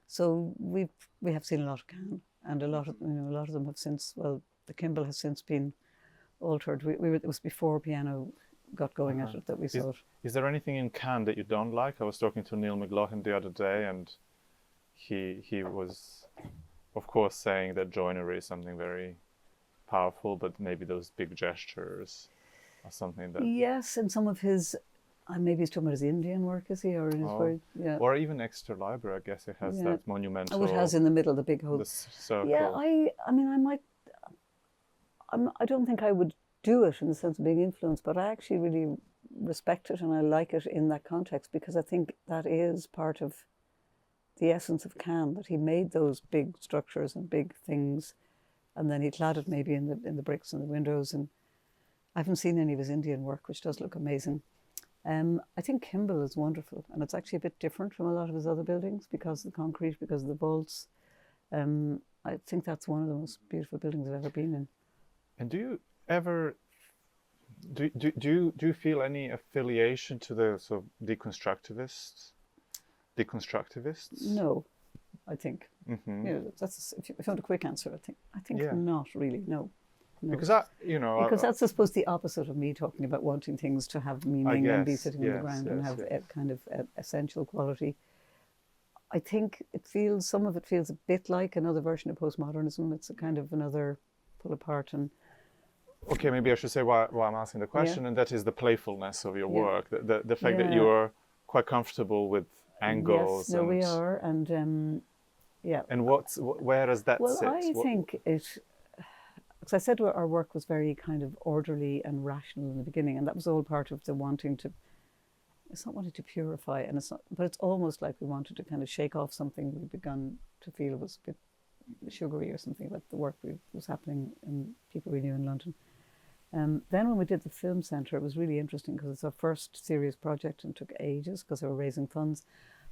So we have seen a lot of Khan, and a lot of them have since. Well, the Kimball has since been altered. It was before piano got going at it that we saw it. Is there anything in Khan that you don't like? I was talking to Neil McLaughlin the other day, and he was, of course, saying that joinery is something very powerful, but maybe those big gestures are something that... Yes, and some of his... Maybe he's talking about his Indian work, is he? Or in his very, yeah. Or even Exeter Library, I guess it has that monumental... Oh, it has in the middle, the big hole. The circle. Yeah, I mean, I don't think I would do it in the sense of being influenced, but I actually really respect it and I like it in that context, because I think that is part of the essence of Can, that he made those big structures and big things, and then he clad it maybe in the bricks and the windows. And I haven't seen any of his Indian work, which does look amazing. I think Kimball is wonderful, and it's actually a bit different from a lot of his other buildings because of the concrete, because of the vaults. I think that's one of the most beautiful buildings I've ever been in. And do you ever do you feel any affiliation to the sort of deconstructivists? No, I think. Mm-hmm. You know, that's if you want a quick answer. I think not really. No. Because that's, I suppose, the opposite of me talking about wanting things to have meaning and be sitting on the ground and have a kind of essential quality. I think some of it feels a bit like another version of postmodernism. It's a kind of another pull apart and... Okay, maybe I should say why I'm asking the question, and that is the playfulness of your work, the fact that you're quite comfortable with angles. Yes, no, we are, and And where does that sit? Well, I think it... Because I said our work was very kind of orderly and rational in the beginning, and that was all part of the wanting to... It's not wanting to purify, and it's not, but it's almost like we wanted to kind of shake off something we'd begun to feel was a bit sugary or something about the work was happening in people we knew in London. Then when we did the film centre, it was really interesting because it's our first serious project and took ages because they were raising funds.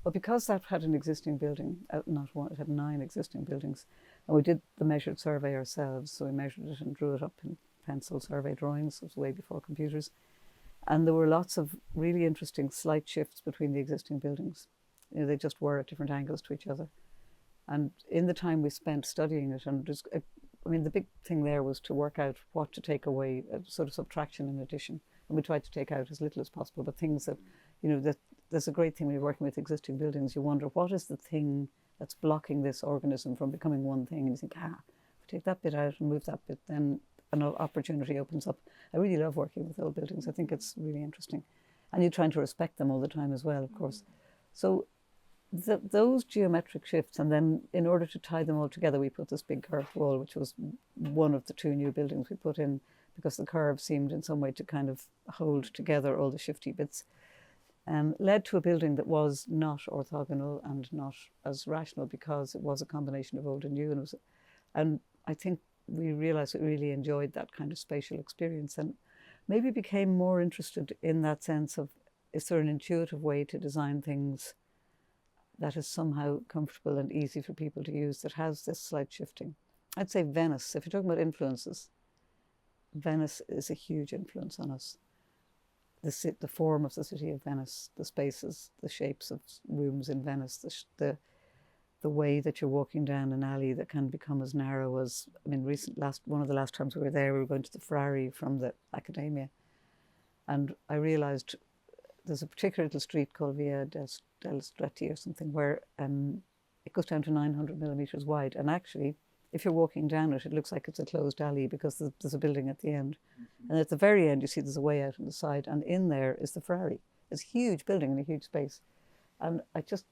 But because that had an existing building, not one, it had 9 existing buildings, and we did the measured survey ourselves. So we measured it and drew it up in pencil survey drawings. It was way before computers. And there were lots of really interesting slight shifts between the existing buildings. You know, they just were at different angles to each other. And in the time we spent studying it, and just, I mean, the big thing there was to work out what to take away, sort of subtraction and addition. And we tried to take out as little as possible, but things that, you know, that there's a great thing when you're working with existing buildings. You wonder, what is the thing that's blocking this organism from becoming one thing? And you think, if we take that bit out and move that bit, then an opportunity opens up. I really love working with old buildings. I think it's really interesting. And you're trying to respect them all the time as well, of course. So those geometric shifts, and then in order to tie them all together, we put this big curved wall, which was one of the 2 new buildings we put in, because the curve seemed in some way to kind of hold together all the shifty bits. Led to a building that was not orthogonal and not as rational, because it was a combination of old and new. And I think we realised we really enjoyed that kind of spatial experience, and maybe became more interested in that sense of, is there an intuitive way to design things that is somehow comfortable and easy for people to use, that has this slight shifting? I'd say Venice, if you're talking about influences, Venice is a huge influence on us. The form of the city of Venice, the spaces, the shapes of rooms in Venice, the way that you're walking down an alley that can become as narrow as, I mean, one of the last times we were there, we were going to the Frari from the Accademia, and I realised there's a particular little street called Via del Stretti or something, where it goes down to 900 millimetres wide, and actually, if you're walking down it, it looks like it's a closed alley because there's a building at the end. Mm-hmm. And at the very end, you see there's a way out on the side, and in there is the Frari. It's a huge building in a huge space. And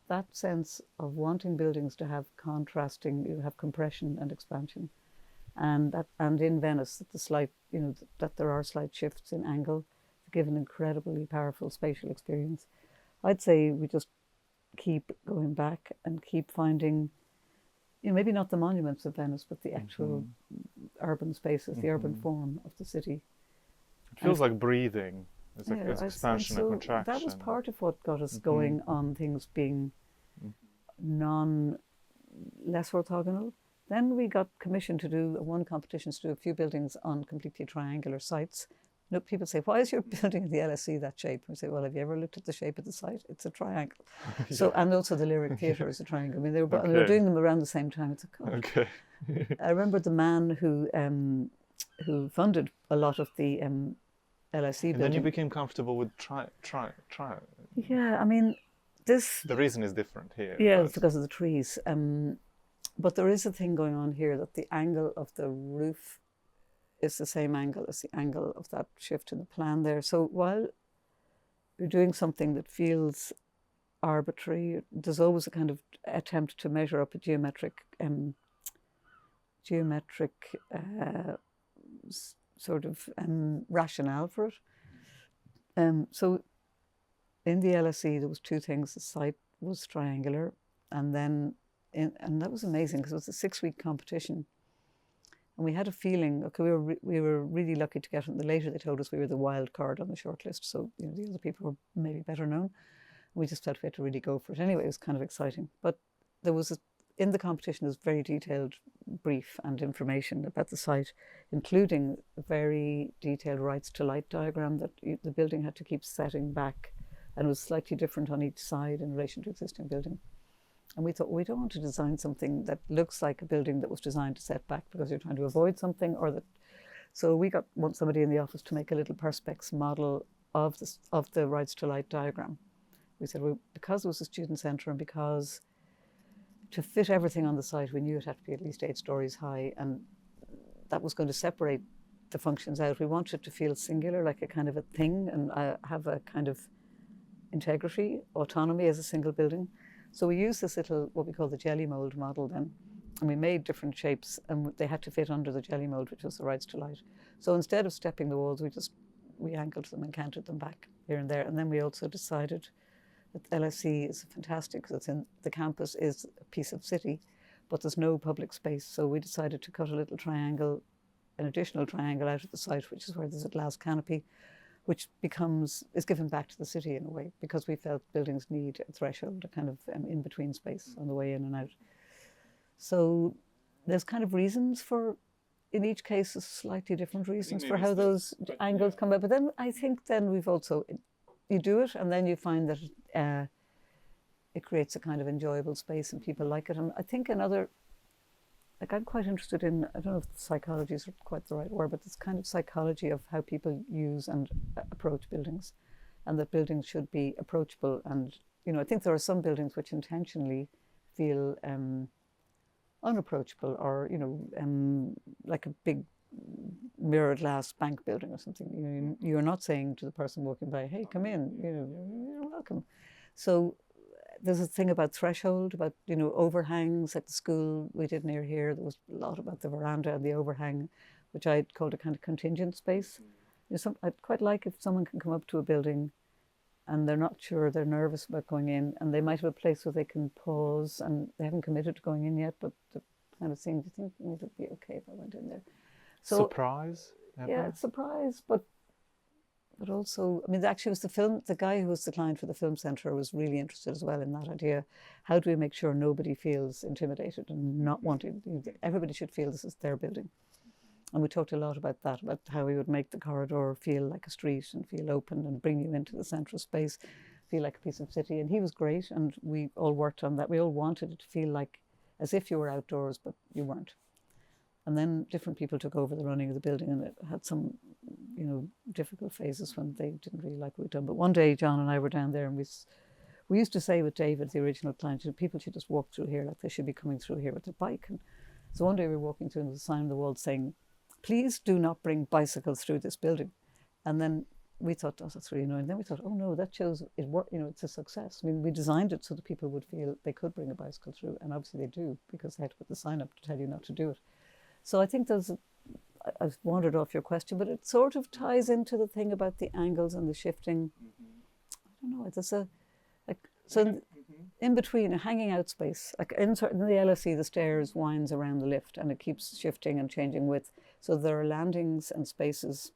that sense of wanting buildings to have contrasting, you have compression and expansion. And in Venice, that there are slight shifts in angle, give an incredibly powerful spatial experience. I'd say we just keep going back and keep finding, maybe not the monuments of Venice, but the actual urban spaces, the urban form of the city. It feels like breathing. It's like expansion and contraction. That was part of what got us going on things being less orthogonal. Then we got commissioned to do one competition to do a few buildings on completely triangular sites. People say, why is your building in the LSE that shape? We say, well, have you ever looked at the shape of the site? It's a triangle. So, and also the Lyric Theatre is a triangle. I mean, they were doing them around the same time. It's a okay. I remember the man who funded a lot of the LSE building. And then you became comfortable with try. Yeah, I mean, the reason is different here. Yeah, it's because of the trees. But there is a thing going on here that the angle of the roof is the same angle as the angle of that shift in the plan there. So while you're doing something that feels arbitrary. There's always a kind of attempt to measure up a geometric sort of rationale for it. So in the LSE, there was two things. The site was triangular, and then and that was amazing because it was a 6-week competition, and we had a feeling. Okay, we were really lucky to get it. And later they told us we were the wild card on the shortlist, so you know, the other people were maybe better known. We just felt we had to really go for it. Anyway, it was kind of exciting. But there was in the competition, there's very detailed brief and information about the site, including a very detailed rights to light diagram that the building had to keep setting back, and was slightly different on each side in relation to existing building. And we thought, we don't want to design something that looks like a building that was designed to set back because you're trying to avoid something, or that. So we want somebody in the office to make a little perspex model of the rights to light diagram. We said, well, because it was a student centre, and because to fit everything on the site, we knew it had to be at least 8 stories high, and that was going to separate the functions out. We wanted it to feel singular, like a kind of a thing, and have a kind of integrity, autonomy as a single building. So we used this little, what we call the jelly mould model then, and we made different shapes, and they had to fit under the jelly mould, which was the rights to light. So instead of stepping the walls, we angled them and canted them back here and there. And then we also decided that LSE is fantastic because it's in the campus is a piece of city, but there's no public space. So we decided to cut a little triangle, an additional triangle out of the site, which is where there's a glass canopy, which is given back to the city in a way, because we felt buildings need a threshold, a kind of in-between space on the way in and out. So there's kind of reasons for, in each case, slightly different reasons for how those angles come up. But then I think we've also, you do it and then you find that it creates a kind of enjoyable space and people like it. And I think another, like I'm quite interested in, I don't know if psychology is quite the right word, but this kind of psychology of how people use and approach buildings, and that buildings should be approachable. And, you know, I think there are some buildings which intentionally feel unapproachable, or, you know, like a big mirror glass bank building or something. You know, you're not saying to the person walking by, hey, come in, you know, you're welcome. So there's a thing about threshold, about, you know, overhangs. At the school we did near here, there was a lot about the veranda and the overhang, which I called a kind of contingent space. You know, I'd quite like if someone can come up to a building and they're not sure, they're nervous about going in, and they might have a place where they can pause, and they haven't committed to going in yet, but the kind of thing, do you think it would be okay if I went in there? So, surprise? Yeah, surprise, but also, I mean, actually it was the guy who was the client for the film centre was really interested as well in that idea. How do we make sure nobody feels intimidated and not wanting, everybody should feel this is their building. And we talked a lot about that, about how we would make the corridor feel like a street and feel open and bring you into the central space, feel like a piece of city. And he was great, and we all worked on that. We all wanted it to feel like as if you were outdoors, but you weren't. And then different people took over the running of the building, and it had some, you know, difficult phases when they didn't really like what we'd done. But one day, John and I were down there, and we used to say with David, the original client, people should just walk through here, like they should be coming through here with their bike. And so one day we were walking through, and there was a sign on the wall saying, please do not bring bicycles through this building. And then we thought, oh, that's really annoying. Then we thought, oh no, that shows it worked. You know, it's a success. I mean, we designed it so that people would feel they could bring a bicycle through, and obviously they do, because they had to put the sign up to tell you not to do it. So I think I've wandered off your question, but it sort of ties into the thing about the angles and the shifting. I don't know. There's in between a hanging out space, like in the LSE, the stairs winds around the lift, and it keeps shifting and changing width. So there are landings and spaces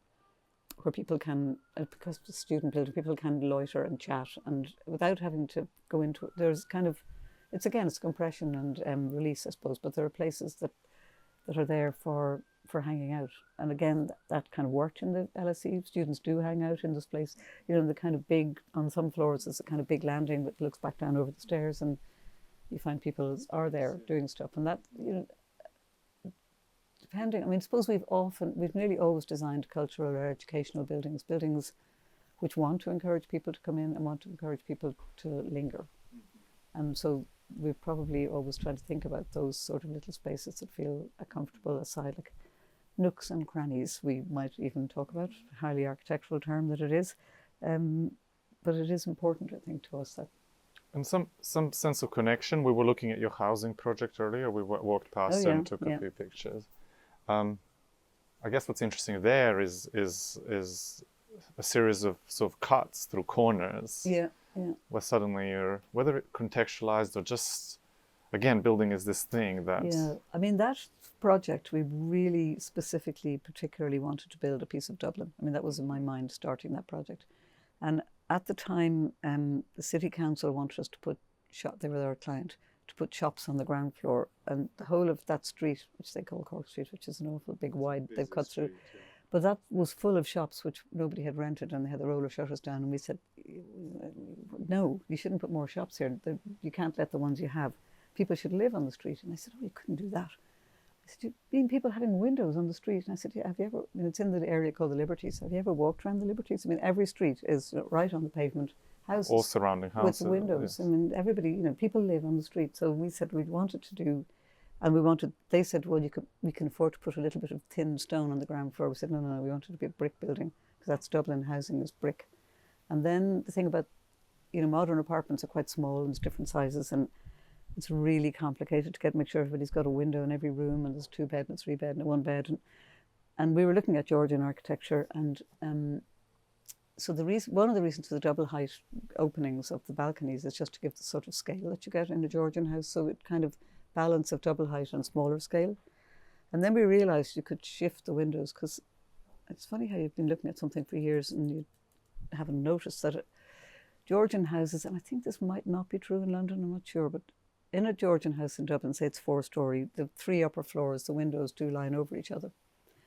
where people can, because it's a student building, people can loiter and chat, and without having to go into it. There's kind of, it's compression and release, I suppose, but there are places that are there for hanging out. And again, that kind of worked in the LSE. Students do hang out in this place. You know, the kind of big, on some floors, there's a kind of big landing that looks back down over the stairs, and you find people are there doing stuff. And that, you know, depending, I mean, suppose we've nearly always designed cultural or educational buildings which want to encourage people to come in and want to encourage people to linger. And so we've probably always tried to think about those sort of little spaces that feel comfortable aside, like nooks and crannies, we might even talk about, a highly architectural term that it is. but it is important, I think, to us that. And some sense of connection. We were looking at your housing project earlier. We walked past and took a few pictures. I guess what's interesting there is a series of sort of cuts through corners. Where suddenly you're, whether it contextualized or just, again, building is this thing that. Yeah, I mean, that project, we really specifically, particularly wanted to build a piece of Dublin. I mean, that was in my mind starting that project. And at the time, the city council wanted us to put they were our client, to put shops on the ground floor, and the whole of that street, which they call Cork Street, which is an awful big wide, they've cut through, but that was full of shops which nobody had rented, and they had the roller shutters down, and we said, no, you shouldn't put more shops here. You can't let the ones you have. People should live on the street. And I said, oh, you couldn't do that. I said, you mean people having windows on the street? And I said, yeah, have you ever, I mean, it's in the area called the Liberties. Have you ever walked around the Liberties? I mean, every street is right on the pavement, houses. All surrounding houses. With windows. Yes. I mean, everybody, people live on the street. So we said we wanted to do, and they said, well, we can afford to put a little bit of thin stone on the ground floor. We said, no, we wanted it to be a brick building, because that's Dublin housing is brick. And then the thing about, modern apartments are quite small and it's different sizes, and it's really complicated to make sure everybody's got a window in every room, and there's 2 bed and 3 bed and 1 bed. And we were looking at Georgian architecture, and so one of the reasons for the double height openings of the balconies is just to give the sort of scale that you get in a Georgian house, so it kind of balance of double height and smaller scale. And then we realised you could shift the windows, because it's funny how you've been looking at something for years and you haven't noticed that Georgian houses, and I think this might not be true in London, I'm not sure, but in a Georgian house in Dublin, say it's 4-storey, the 3 upper floors, the windows do line over each other.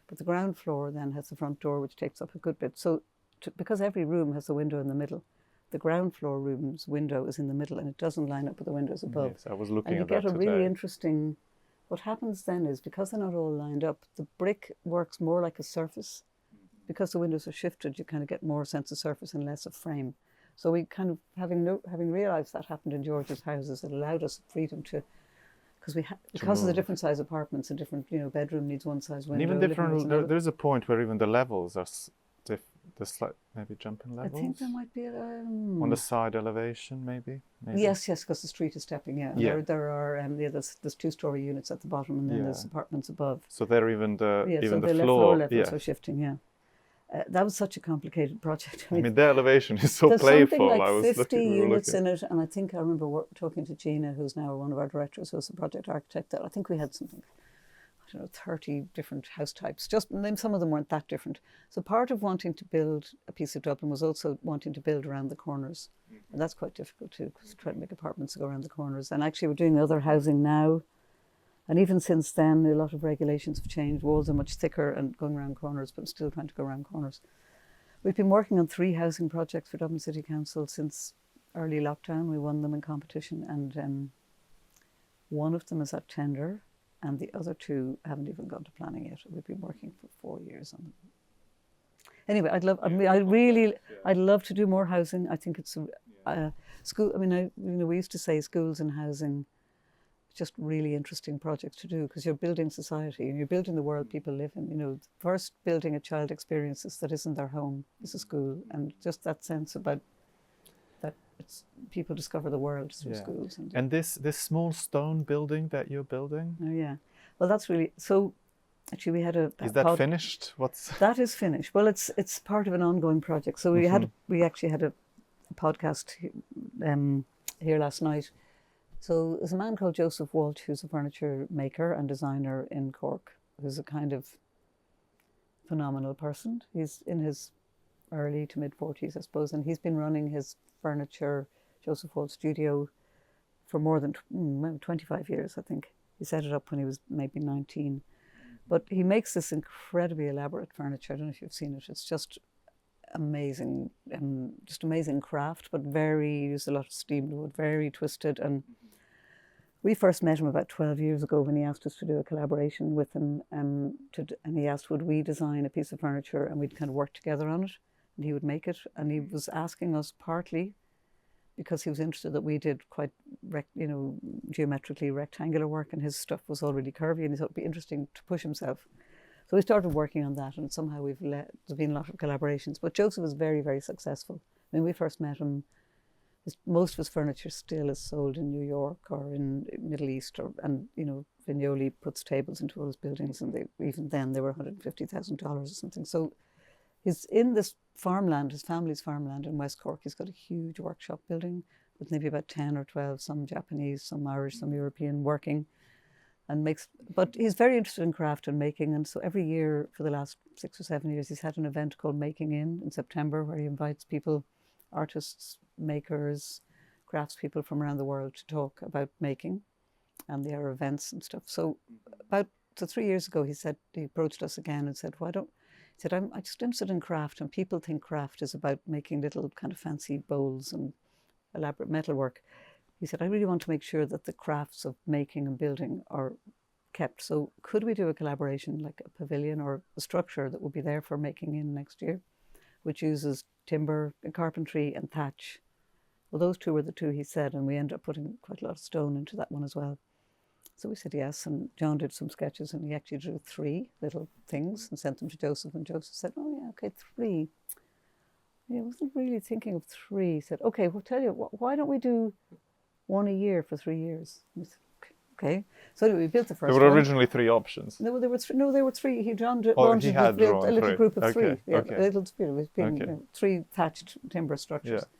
But the ground floor then has the front door, which takes up a good bit. So because every room has a window in the middle, the ground floor room's window is in the middle, and it doesn't line up with the windows above. Yes, I was looking at that And you get a really interesting, what happens then is, because they're not all lined up, the brick works more like a surface. Because the windows are shifted, you kind of get more sense of surface and less of frame. So we kind of, having realised that happened in George's houses, it allowed us freedom to, because of the different size apartments, a different, bedroom needs one size window. And even different, there's a point where even the levels are the slight, maybe jumping levels. I think there might be on the side elevation, maybe. Yes, because the street is stepping. Yeah. There are there's 2-storey units at the bottom, and then there's apartments above. So they're even the floor levels are shifting. Yeah. That was such a complicated project. I mean, the elevation is so playful. There's something like 50 units in it, and I think I remember talking to Gina, who's now one of our directors, who's a project architect, that I think we had something, 30 different house types. Just some of them weren't that different. So part of wanting to build a piece of Dublin was also wanting to build around the corners. And that's quite difficult too, because trying to make apartments go around the corners. And actually we're doing other housing now. And even since then, a lot of regulations have changed. Walls are much thicker and going around corners, but I'm still trying to go around corners. We've been working on 3 housing projects for Dublin City Council since early lockdown. We won them in competition, and one of them is at tender, and the other 2 haven't even gone to planning yet. We've been working for 4 years on them. Anyway, I'd love to do more housing. I think it's school. I mean, we used to say schools and housing, just really interesting projects to do, because you're building society and you're building the world people live in. First building a child experiences that isn't their home is a school, and just that sense about that people discover the world through schools. And this small stone building that you're building? Oh yeah, well that's really so. Actually, we had Is that finished? That is finished. Well, it's part of an ongoing project. So we actually had a podcast here last night. So there's a man called Joseph Walsh, who's a furniture maker and designer in Cork, who's a kind of phenomenal person. He's in his early to mid-40s, I suppose, and he's been running his furniture, Joseph Walsh Studio, for more than 25 years, I think. He set it up when he was maybe 19. But he makes this incredibly elaborate furniture. I don't know if you've seen it. It's just amazing, just amazing craft, but used a lot of steamed wood, very twisted. And we first met him about 12 years ago when he asked us to do a collaboration with him, and he asked would we design a piece of furniture, and we'd kind of work together on it, and he would make it. And he was asking us partly because he was interested that we did quite geometrically rectangular work, and his stuff was already curvy, and he thought it'd be interesting to push himself. So we started working on that, and somehow there's been a lot of collaborations. But Joseph is very, very successful, When we first met him, most of his furniture still is sold in New York or in Middle East, and you know, Vignoli puts tables into all his buildings, and even then they were $150,000 or something. So he's in this farmland, his family's farmland in West Cork. He's got a huge workshop building with maybe about 10 or 12, some Japanese, some Irish, some European working, but he's very interested in craft and making, and so every year for the last 6 or 7 years he's had an event called Making in September, where he invites people, artists, makers, craftspeople from around the world to talk about making, and there are events and stuff. So 3 years ago he approached us again and said, I'm just interested in craft, and people think craft is about making little kind of fancy bowls and elaborate metalwork. He said, I really want to make sure that the crafts of making and building are kept. So could we do a collaboration, like a pavilion or a structure that will be there for Making in next year, which uses timber, carpentry and thatch? Well, those two were the two he said, and we ended up putting quite a lot of stone into that one as well. So we said yes, and John did some sketches, and he actually drew 3 little things and sent them to Joseph, and Joseph said, oh yeah, okay, 3. Yeah, I wasn't really thinking of 3. He said, okay, well, tell you, why don't we do 1 a year for 3 years? We said, okay. So anyway, we built the first one. There were originally 3 options. No, there were 3. John wanted to build a little 3. group of okay. 3. Yeah, okay. a little, it was being, you know, 3 thatched timber structures. Yeah.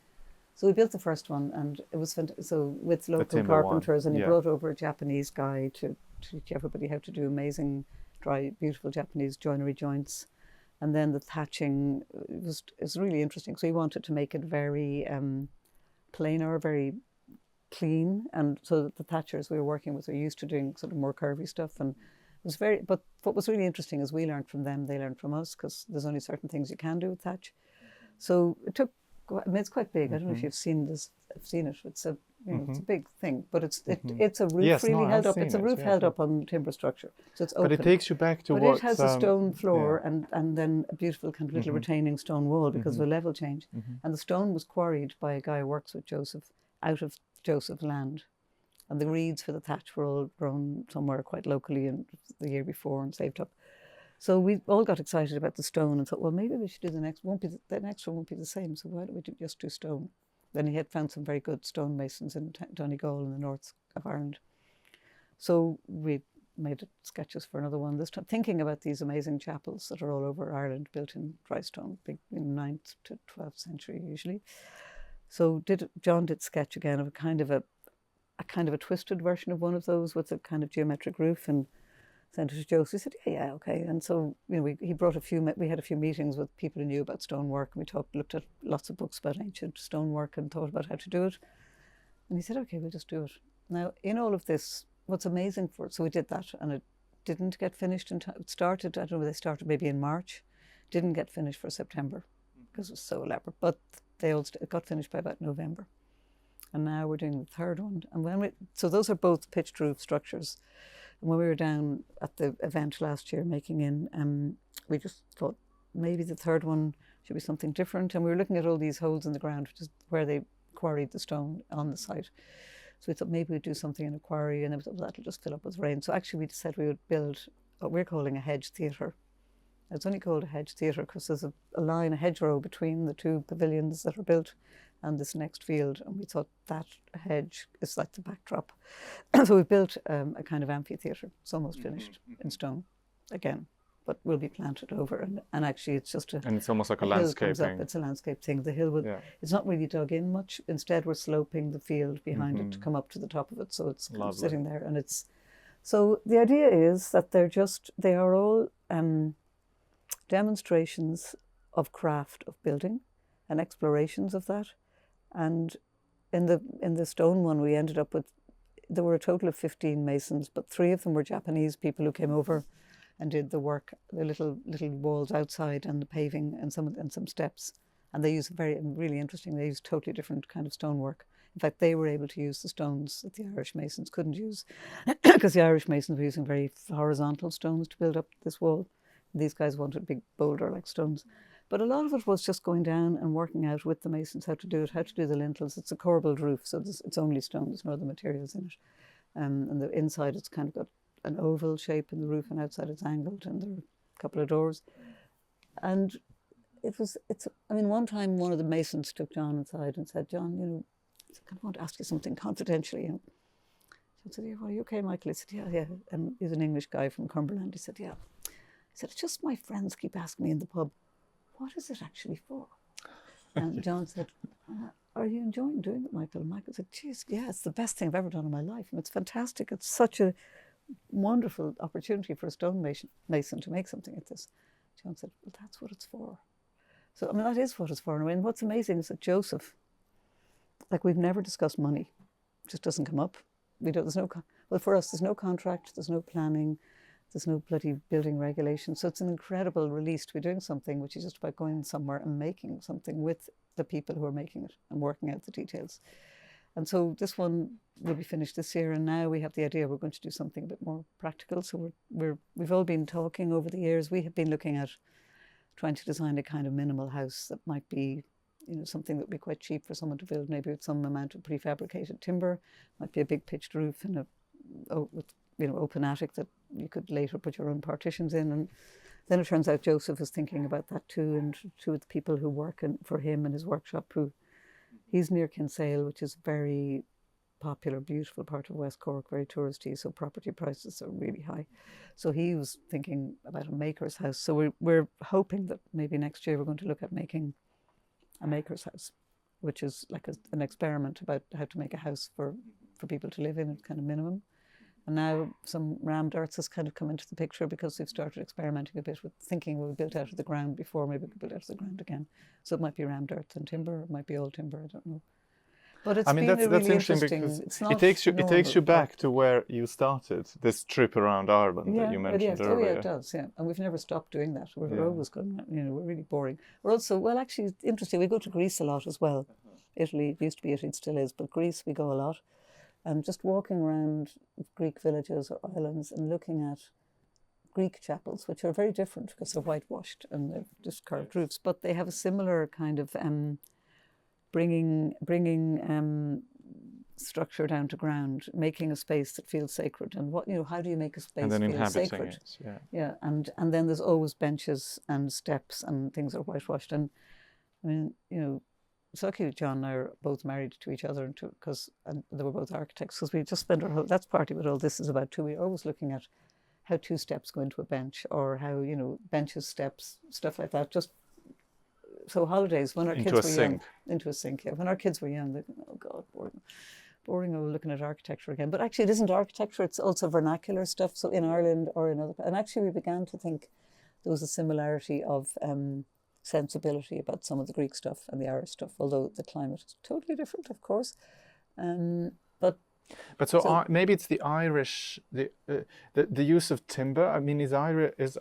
So we built the first one, and it was so with local carpenters, and he brought over a Japanese guy to teach everybody how to do amazing, dry, beautiful Japanese joinery joints. And then the thatching was really interesting. So he wanted to make it very plainer, very clean, and so that the thatchers we were working with were used to doing sort of more curvy stuff. And it was but what was really interesting is we learned from them, they learned from us, because there's only certain things you can do with thatch. So it took, I mean, it's quite big. I don't know if you've seen this. I've seen it. It's a, you know, it's a big thing, but it's a roof held up. It's a roof held up on timber structure, so it's open. But it takes you back to but what. It has a stone floor and then a beautiful kind of little retaining stone wall because of a level change. And the stone was quarried by a guy who works with Joseph out of Joseph's land, and the reeds for the thatch were all grown somewhere quite locally in the year before and saved up. So we all got excited about the stone and thought, well, maybe we should do the next. The next one won't be the same. So why don't we just do stone? Then he had found some very good stonemasons in Donegal in the north of Ireland. So we made sketches for another one this time, thinking about these amazing chapels that are all over Ireland, built in dry stone, big in 9th to 12th century usually. So John did sketch again of a kind of a twisted version of one of those with a kind of geometric roof, and sent it to Joseph. He said, yeah, okay. And so, you know, we had a few meetings with people who knew about stonework, and we looked at lots of books about ancient stonework and thought about how to do it. And he said, okay, we'll just do it. Now, in all of this, what's amazing so we did that, and it didn't get finished in time. It started, I don't know, they started maybe in March, didn't get finished for September because it was so elaborate, but it got finished by about November. And now we're doing the third one. And so those are both pitched roof structures. And when we were down at the event last year, Making in, we just thought maybe the third one should be something different. And we were looking at all these holes in the ground, which is where they quarried the stone on the site. So we thought maybe we'd do something in a quarry, and then we thought, well, that'll just fill up with rain. So actually we said we would build what we're calling a hedge theatre. It's only called a hedge theatre because there's a hedgerow between the 2 pavilions that are built and this next field, and we thought that hedge is like the backdrop. So we built a kind of amphitheatre. It's almost finished in stone again, but will be planted over, and actually it's just and it's almost like a landscape thing. It's a landscape thing. The hill it's not really dug in much. Instead, we're sloping the field behind it to come up to the top of it, so it's kind of sitting there. And it's so the idea is that they are all demonstrations of craft of building and explorations of that. And in the stone one, we ended up with, there were a total of 15 masons, but 3 of them were Japanese people who came over and did the work, the little walls outside and the paving and some steps. And they used really interesting, they used totally different kind of stonework. In fact, they were able to use the stones that the Irish masons couldn't use because the Irish masons were using very horizontal stones to build up this wall. These guys wanted big boulder-like stones. But a lot of it was just going down and working out with the masons how to do it, how to do the lintels. It's a corbelled roof, so it's only stone, there's no other materials in it. And the inside, it's kind of got an oval shape in the roof, and outside it's angled, and there are a couple of doors. And I mean, one time one of the masons took John inside and said, John, you know, I want to ask you something confidentially. You know. He said, yeah, well, are you okay, Michael? He said, yeah, yeah. And he's an English guy from Cumberland. He said, yeah. He said, it's just my friends keep asking me in the pub, what is it actually for? And John said, are you enjoying doing it, Michael? And Michael said, geez, yeah, it's the best thing I've ever done in my life. And it's fantastic. It's such a wonderful opportunity for a stonemason to make something like this. John said, well, that's what it's for. So, I mean, that is what it's for. And I mean, what's amazing is that Joseph, like, we've never discussed money. It just doesn't come up. There's no, well, for us, there's no contract, there's no planning, there's no bloody building regulation. So it's an incredible release to be doing something which is just about going somewhere and making something with the people who are making it and working out the details. And so this one will be finished this year, and now we have the idea we're going to do something a bit more practical. So we've all been talking over the years. We have been looking at trying to design a kind of minimal house that might be, you know, something that would be quite cheap for someone to build, maybe with some amount of prefabricated timber. Might be a big pitched roof and with, you know, open attic that you could later put your own partitions in. And then it turns out Joseph is thinking about that too, and two of the people who work for him in his workshop, he's near Kinsale, which is a very popular, beautiful part of West Cork, very touristy, so property prices are really high. So he was thinking about a maker's house. So we're hoping that maybe next year we're going to look at making a maker's house, which is like an experiment about how to make a house for people to live in at kind of minimum. And now some rammed earths has kind of come into the picture because we've started experimenting a bit with thinking we built out of the ground before, maybe we could build out of the ground again. So it might be rammed earth and timber, it might be all timber, I don't know. But it's been that's really interesting because it takes you back to where you started this trip around Ireland that you mentioned earlier. Oh yeah, it does. Yeah, and we've never stopped doing that. We're always going. You know, we're really boring. We're also, well, actually, it's interesting. We go to Greece a lot as well. Italy, it used to be Italy, it still is, but Greece we go a lot, and just walking around Greek villages or islands and looking at Greek chapels, which are very different because they're whitewashed and they've just carved roofs, but they have a similar kind of bringing structure down to ground, making a space that feels sacred. And what, you know, how do you make a space feel sacred? Yeah, and then there's always benches and steps and things that are whitewashed. And I mean, you know, it's lucky John and I are both married to each other because they were both architects, because we just spent our whole, that's partly what all this is about too. We're always looking at how two steps go into a bench, or how, you know, benches, steps, stuff like that. Just so holidays when our kids were young, into a sink. Yeah, when our kids were young, they think, oh God, boring. Oh, looking at architecture again. But actually, it isn't architecture; it's also vernacular stuff. So in Ireland or in other, and actually, we began to think there was a similarity of sensibility about some of the Greek stuff and the Irish stuff, although the climate is totally different, of course. But so maybe it's the Irish, the use of timber. I mean, is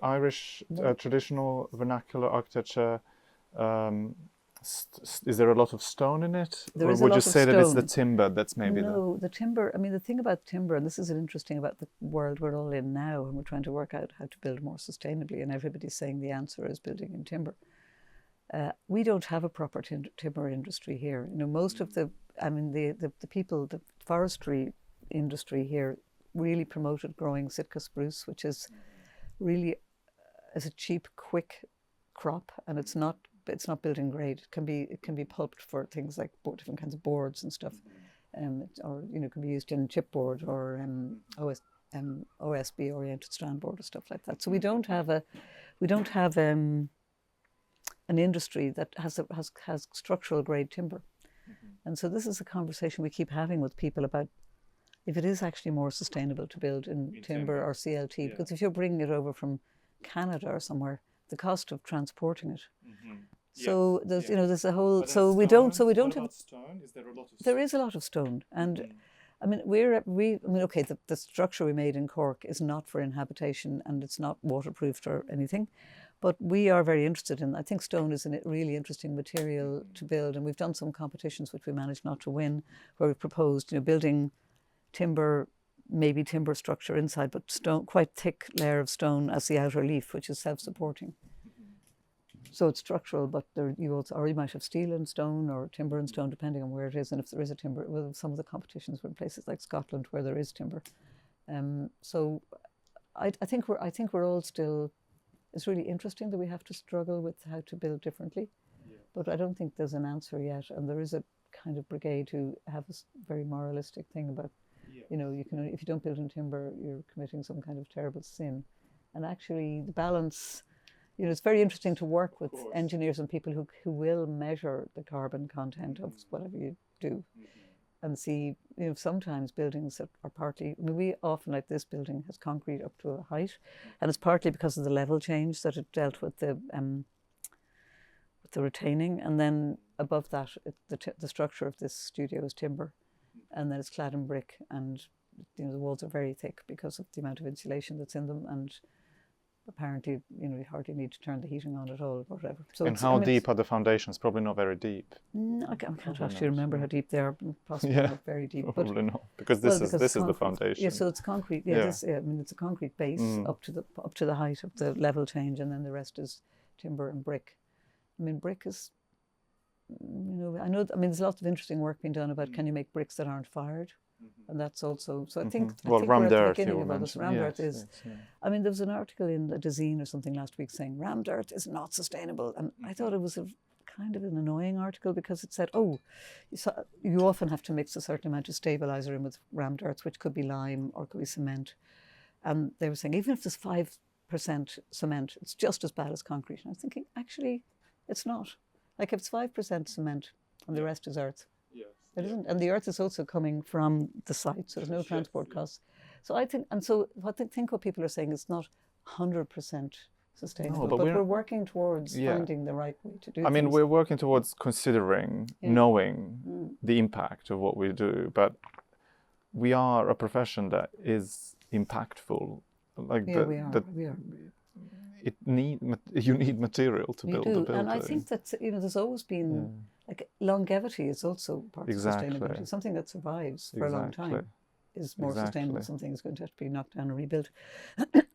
Irish traditional vernacular architecture? Is there a lot of stone in it, or would you say that it's the timber that's maybe the timber? I mean, the thing about timber, and this is interesting about the world we're all in now, and we're trying to work out how to build more sustainably, and everybody's saying the answer is building in timber. We don't have a proper timber industry here. You know, most of the people, the forestry industry here really promoted growing Sitka spruce, which is really a cheap, quick crop, and it's not building grade. It can be pulped for things like different kinds of boards and stuff, or, you know, can be used in chipboard or OSB oriented strand board or stuff like that. So we don't have an industry that has structural grade timber. And so this is a conversation we keep having with people about if it is actually more sustainable to build in timber or CLT, because if you're bringing it over from Canada or somewhere, the cost of transporting it. So there's you know, there's a whole, so we don't have stone. Is there a lot of there is a lot of stone, and I mean okay, the structure we made in Cork is not for inhabitation and it's not waterproofed or anything, but we are very interested in, I think stone is a really interesting material to build, and we've done some competitions which we managed not to win, where we've proposed, you know, building timber, maybe timber structure inside, but stone, quite thick layer of stone as the outer leaf, which is self-supporting. So it's structural, but you might have steel and stone or timber and stone, depending on where it is. And if there is a timber, well, some of the competitions were in places like Scotland where there is timber. So I think we're all still it's really interesting that we have to struggle with how to build differently. Yeah. But I don't think there's an answer yet. And there is a kind of brigade who have a very moralistic thing about, you know, you can, if you don't build in timber, you're committing some kind of terrible sin. And actually the balance, you know, it's very interesting to work with engineers and people who will measure the carbon content of whatever you do. And see, you know, sometimes buildings that are partly, I mean, we often, like this building, has concrete up to a height, and it's partly because of the level change that it dealt with the retaining, and then above that, the structure of this studio is timber, and then it's clad in brick, and you know the walls are very thick because of the amount of insulation that's in them, and apparently, you know, you hardly need to turn the heating on at all, or whatever. So and how deep are the foundations? Probably not very deep. No, I can't actually remember how deep they are. Possibly not very deep. Probably not, because this is the foundation. Yeah, so it's concrete. Yeah, I mean it's a concrete base up to the height of the level change, and then the rest is timber and brick. I mean, brick is, you know, I mean, there's lots of interesting work being done about can you make bricks that aren't fired. And that's also, so I think, rammed we're at earth, the beginning of all this. Rammed earth is, I mean, there was an article in the Zine or something last week saying rammed earth is not sustainable. And I thought it was a kind of an annoying article because it said, oh, you often have to mix a certain amount of stabilizer in with rammed earth, which could be lime or could be cement. And they were saying, even if there's 5% cement, it's just as bad as concrete. And I was thinking, actually, it's not. Like if it's 5% cement and the rest is earth, it isn't, and the earth is also coming from the site, so there's no transport costs. So I think, and so what people are saying is not 100% sustainable, but we're working towards finding the right way to do. I mean, we're working towards considering, knowing the impact of what we do, but we are a profession that is impactful. Like we are. You need material to build a building. And I think that, you know, there's always been like longevity is also part of sustainability. Something that survives for a long time is more sustainable. Something is going to have to be knocked down and rebuilt.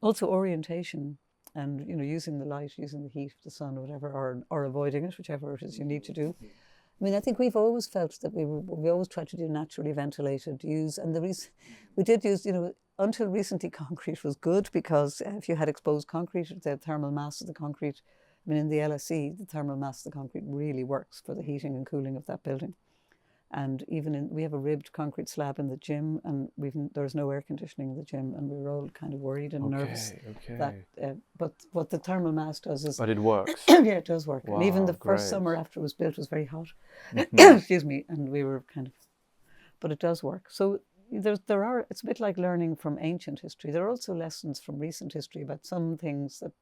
Also orientation and, you know, using the light, using the heat, the sun, or whatever, or avoiding it, whichever it is you need to do. I mean, I think we've always felt that we always tried to do naturally ventilated use, and the reason we did use, you know, until recently concrete was good because if you had exposed concrete, the thermal mass of the concrete, I mean in the LSE, the thermal mass of the concrete really works for the heating and cooling of that building. And even we have a ribbed concrete slab in the gym, and there's no air conditioning in the gym, and we were all kind of worried and nervous. That, but what the thermal mass does is... But it works. Yeah, it does work. Wow, and even the first summer after it was built was very hot. Excuse me, and we were kind of... But it does work. So it's a bit like learning from ancient history. There are also lessons from recent history about some things that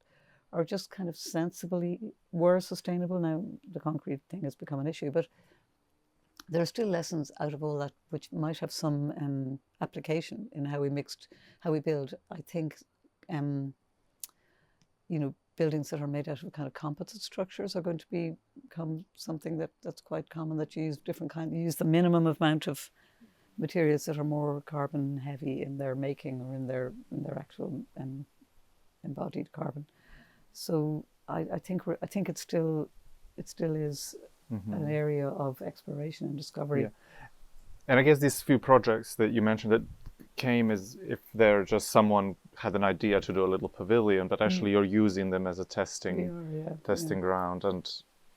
are just kind of sensibly were sustainable. Now the concrete thing has become an issue, but there are still lessons out of all that which might have some application in how we build. I think, you know, buildings that are made out of kind of composite structures are going to become something that's quite common, that you use you use the minimum amount of materials that are more carbon heavy in their making or in their actual embodied carbon. So I think it still is an area of exploration and discovery. Yeah. And I guess these few projects that you mentioned that came as if they're just someone had an idea to do a little pavilion, but actually you're using them as a testing ground and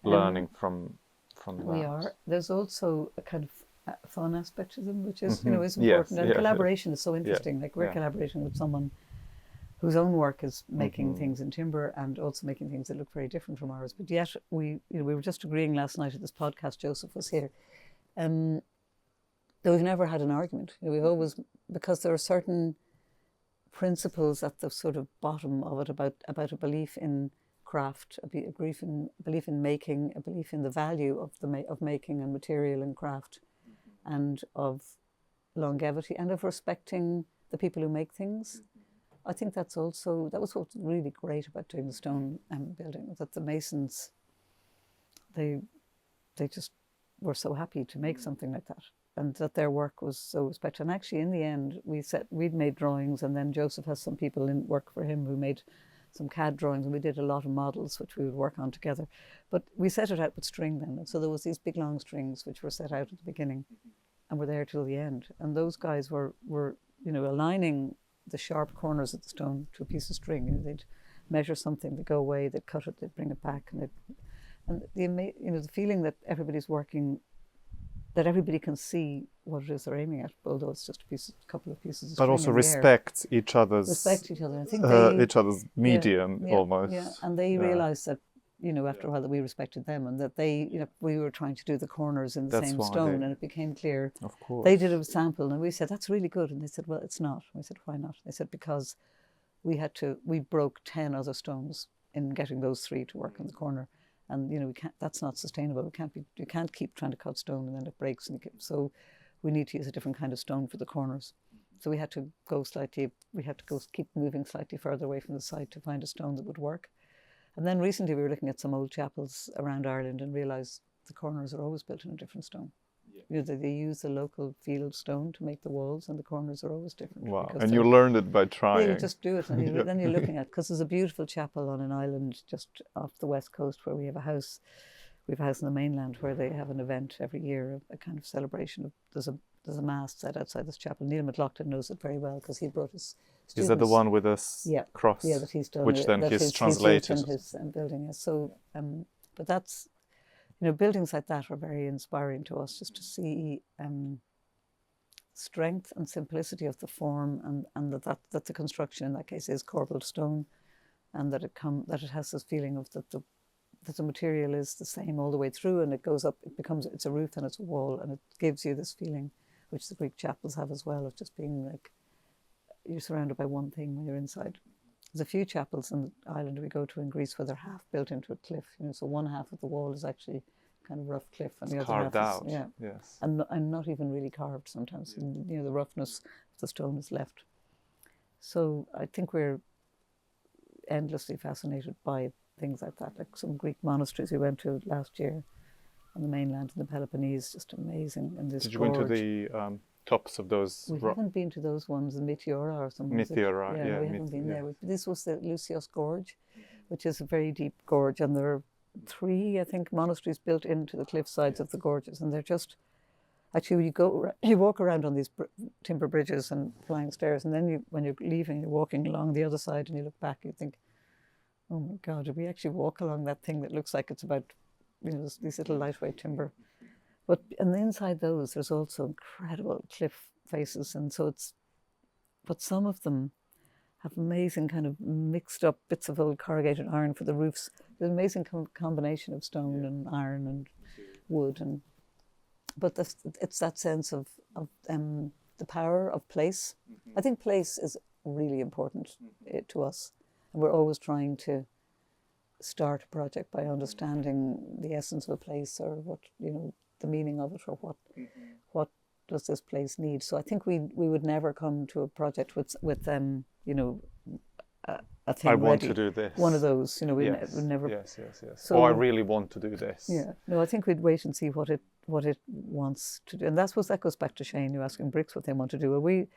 learning from that. We are. There's also a kind of fun aspect to them, which is, you know, is important. And collaboration is so interesting. Like we're collaborating with someone whose own work is making things in timber and also making things that look very different from ours. But yet we were just agreeing last night at this podcast, Joseph was here, that we've never had an argument. You know, we've always, because there are certain principles at the sort of bottom of it about a belief in craft, a belief in making, a belief in the value of making and material and craft, and of longevity and of respecting the people who make things. I think that was what's really great about doing the stone building, that the masons, they just were so happy to make something like that, and that their work was so respected. And actually in the end we'd made drawings, and then Joseph has some people in work for him who made some CAD drawings, and we did a lot of models which we would work on together. But we set it out with string then, and so there was these big long strings which were set out at the beginning and were there till the end. And those guys were you know, aligning the sharp corners of the stone to a piece of string. You know, they'd measure something, they go away, they cut it, they bring it back, and the feeling that everybody's working, that everybody can see what it is they're aiming at, although it's just a couple of pieces of string. But also in the air. respect each other's I think each other's medium almost. Yeah, and they realised that, after a while, that we respected them, and that we were trying to do the corners in the same stone, and it became clear. Of course. They did a sample, and we said, that's really good. And they said, well, it's not. We said, why not? They said, because we broke 10 other stones in getting those 3 to work in the corner. And, that's not sustainable. You can't keep trying to cut stone and then it breaks. So we need to use a different kind of stone for the corners. So we had to keep moving slightly further away from the site to find a stone that would work. And then recently we were looking at some old chapels around Ireland and realised the corners are always built in a different stone. Yeah. They use the local field stone to make the walls, and the corners are always different. Wow! And you learned it by trying. Yeah, you just do it, and then you're looking at, because there's a beautiful chapel on an island just off the west coast where we have a house. We have a house in the mainland where they have an event every year, a kind of celebration of. There's a mass set outside this chapel. Neil McLaughlin knows it very well because he brought his students. Is that the one with this cross? Yeah, that he's done. Which then he's translated. He's used in his building. So, but that's. Buildings like that are very inspiring to us, just to see strength and simplicity of the form, and that the construction in that case is corbelled stone, and that it has this feeling of that the material is the same all the way through, and it goes up. It's a roof and it's a wall, and it gives you this feeling, which the Greek chapels have as well, of just being like you're surrounded by one thing when you're inside. There's a few chapels in the island we go to in Greece where they're half built into a cliff. So one half of the wall is actually kind of rough cliff, and the other carved half is, out. Yes, and not even really carved sometimes. And, the roughness of the stone is left. So I think we're endlessly fascinated by things like that, like some Greek monasteries we went to last year on the mainland in the Peloponnese, just amazing. In this Did you go into the tops of those? We haven't been to those ones, the Meteora or something. Meteora, we haven't been there. This was the Lucios Gorge, which is a very deep gorge, and there are 3, I think, monasteries built into the cliff sides of the gorges, and they're just actually you walk around on these timber bridges and flying stairs, and then when you're leaving, you're walking along the other side, and you look back, you think, oh my God, did we actually walk along that thing that looks like it's about these little lightweight timber? And inside those, there's also incredible cliff faces, and so but some of them have amazing kind of mixed up bits of old corrugated iron for the roofs. There's an amazing combination of stone and iron and wood, but it's that sense of the power of place. I think place is really important to us, and we're always trying to start a project by understanding the essence of a place, or what the meaning of it, or what does this place need. So I think we would never come to a project with a thing I want ready. To do this. One of those, we'd never. Yes. So I really want to do this. Yeah. No, I think we'd wait and see what it wants to do, and that goes back to Shane. You're asking bricks what they want to do. Well, we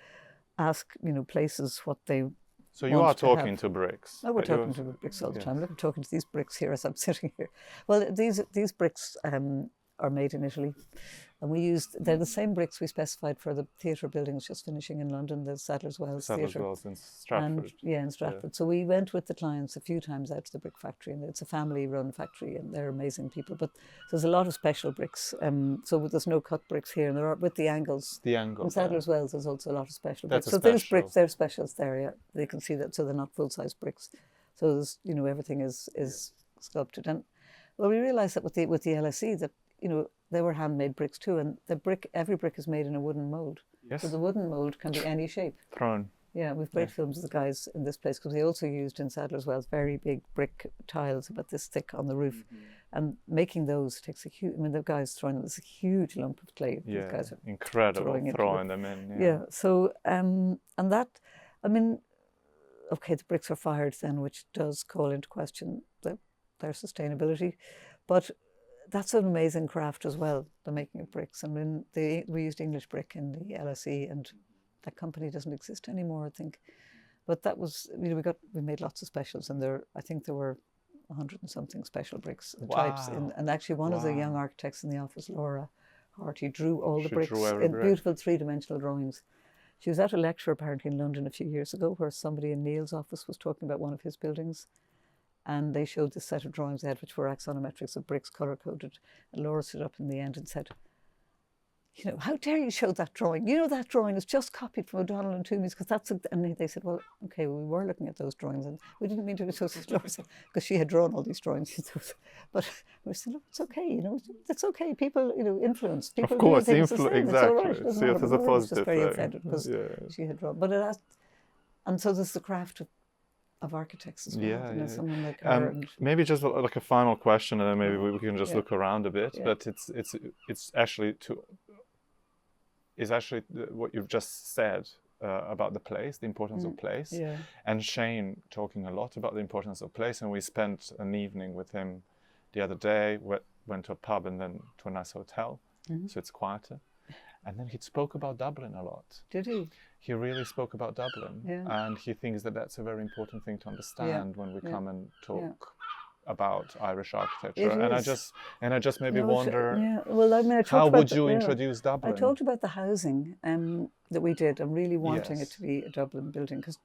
ask places what they. So you are talking to bricks. Oh, we're talking to bricks all the time. Look, I'm talking to these bricks here as I'm sitting here. Well, these bricks are made in Italy, and they're the same bricks we specified for the theatre building that's just finishing in London, the Sadler's Wells Theatre. Sadler's Wells in Stratford. In Stratford. Yeah. So we went with the clients a few times out to the brick factory, and it's a family-run factory, and they're amazing people. But there's a lot of special bricks. So there's no cut bricks here, and there are with the angles. The angles. In Sadler's Wells, there's also a lot of special bricks. So those bricks, they're specials there. Yeah, they can see that. So they're not full-size bricks. So there's, everything is sculpted. And well, we realised that with the LSE that they were handmade bricks too, and every brick is made in a wooden mould. Yes. So the wooden mould can be any shape. Thrown. Yeah, we've great films of the guys in this place, because they also used in Sadler's Wells very big brick tiles about this thick on the roof, and making those takes a huge. I mean, the guys throwing this huge lump of clay. Yeah, guys are incredible throwing them in. Yeah. So and that, I mean, okay, the bricks are fired then, which does call into question their sustainability, but that's an amazing craft as well, the making of bricks. And we used English brick in the LSE, and that company doesn't exist anymore, I think. But that was, we made lots of specials, and I think there were 100 and something special bricks types. And actually one of the young architects in the office, Laura Harty, drew all the bricks in beautiful 3-dimensional drawings. She was at a lecture apparently in London a few years ago where somebody in Neil's office was talking about one of his buildings, and they showed this set of drawings they had, which were axonometrics of bricks colour-coded. And Laura stood up in the end and said, you know, how dare you show that drawing? You know, that drawing is just copied from O'Donnell and Tuomey's, because that's, and they said, well, okay, we were looking at those drawings and we didn't mean to associate Laura, because she had drawn all these drawings. But we said, look, it's okay, you know, it's okay. People, you know, influence. People of course, do things exactly. It's all right. See it as a positive just very thing. offended because she had drawn. But it has, and so there's the craft of architects as well. Yeah, you know, yeah. someone like her. And, maybe just like a final question, and then maybe we can just look around a bit. Yeah. But it's actually what you've just said about the place, the importance of place, and Shane talking a lot about the importance of place. And we spent an evening with him the other day. Went to a pub and then to a nice hotel, so it's quieter. And then he spoke about Dublin a lot. Did he? He really spoke about Dublin, and he thinks that that's a very important thing to understand when we come and talk about Irish architecture. And I just maybe wonder, well, I mean, I how would you introduce Dublin? I talked about the housing that we did. I'm really wanting it to be a Dublin building, because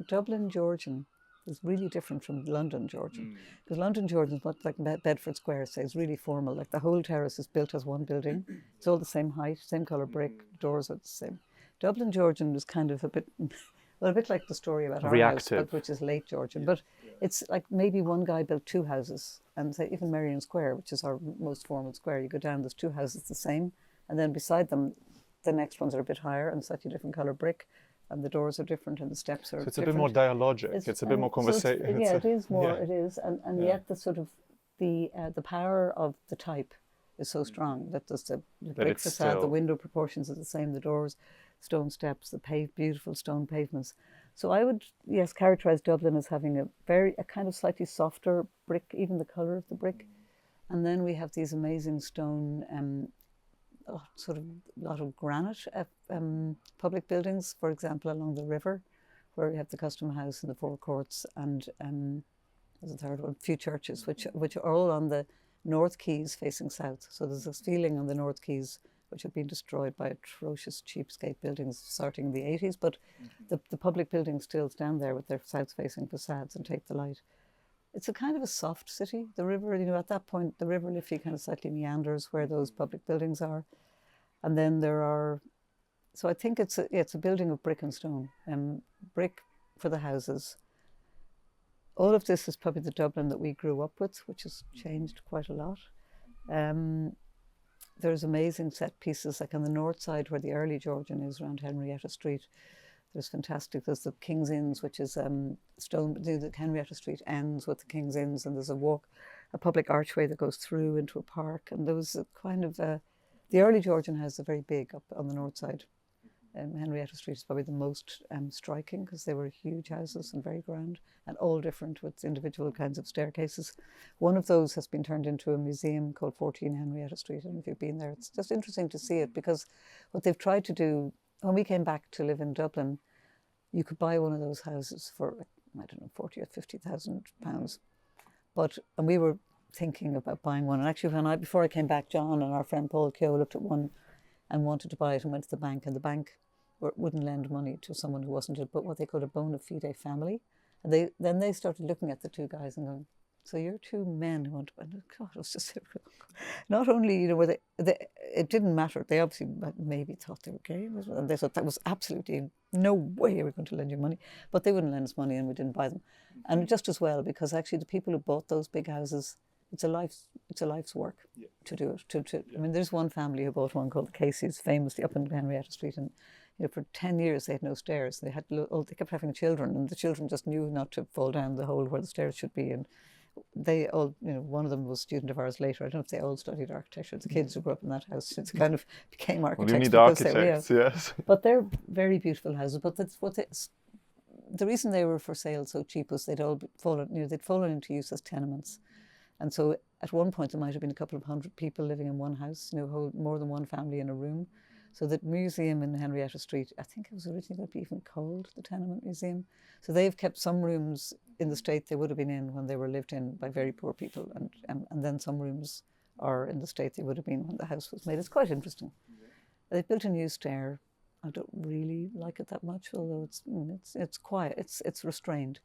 Dublin Georgian is really different from London Georgian. Because London Georgian is what, like Bedford Square, say, is really formal. Like the whole terrace is built as one building. It's all the same height, same colour brick, doors are the same. Dublin Georgian was kind of a bit, well, a bit like the story about our house, which is late Georgian. But it's like maybe one guy built two houses, and say even Merrion Square, which is our most formal square, you go down, there's two houses the same, and then beside them, the next ones are a bit higher and slightly different colour brick, and the doors are different and the steps are different. So it's a bit more dialogic, it's a bit more conversation. So it is more, it is, and yet the sort of, the power of the type is so strong that there's the brick facade, the window proportions are the same, the doors, stone steps, the beautiful stone pavements. So I would, characterise Dublin as having a kind of slightly softer brick, even the colour of the brick. And then we have these amazing stone, sort of a lot of granite public buildings, for example, along the river, where we have the Custom House and the Four Courts, and there's a third one, a few churches, which are all on the North Quays facing south. So there's this feeling on the North Quays which have been destroyed by atrocious cheapskate buildings starting in the 80s, but the public buildings still stand there with their south-facing facades and take the light. It's a kind of a soft city. The river, you know, at that point, the River Liffey kind of slightly meanders where those public buildings are. And then there are, so I think it's a building of brick and stone, brick for the houses. All of this is probably the Dublin that we grew up with, which has changed quite a lot. There's amazing set pieces, like on the north side where the early Georgian is around Henrietta Street. There's fantastic, there's the King's Inns, which is stone, the Henrietta Street ends with the King's Inns, and there's a public archway that goes through into a park. And there was a kind of, the early Georgian house are very big up on the north side. Henrietta Street is probably the most striking, because they were huge houses and very grand and all different with individual kinds of staircases. One of those has been turned into a museum called 14 Henrietta Street, and if you've been there, it's just interesting to see it, because what they've tried to do, when we came back to live in Dublin, you could buy one of those houses for, I don't know, 40 or 50,000 pounds. And we were thinking about buying one, and actually before I came back, John and our friend Paul Keogh looked at one and wanted to buy it and went to the bank, and the bank wouldn't lend money to someone who wasn't what they called a bona fide family. And then they started looking at the two guys and going, so you're two men who want to buy it. God, it was just not only, you know, were it didn't matter. They obviously maybe thought they were gay, and they thought that was absolutely no way we were going to lend you money. But they wouldn't lend us money, and we didn't buy them. And just as well, because actually the people who bought those big houses, it's a life's work to do it. I mean, there's one family who bought one called the Caseys, famously up in Henrietta Street, and you know, for 10 years they had no stairs. They kept having children, and the children just knew not to fall down the hole where the stairs should be. And they all, you know, one of them was a student of ours later. I don't know if they all studied architecture. The kids who grew up in that house, it's kind of became architects. Well, you need architects, yes. But they're very beautiful houses. But that's the reason they were for sale so cheap was they'd fallen into use as tenements. And so at one point there might have been a couple of hundred people living in one house, you know, more than one family in a room. So the museum in Henrietta Street, I think it was originally going to be even called the Tenement Museum. So they've kept some rooms in the state they would have been in when they were lived in by very poor people, and then some rooms are in the state they would have been when the house was made. It's quite interesting. They've built a new stair, I don't really like it that much, although it's quiet, it's restrained,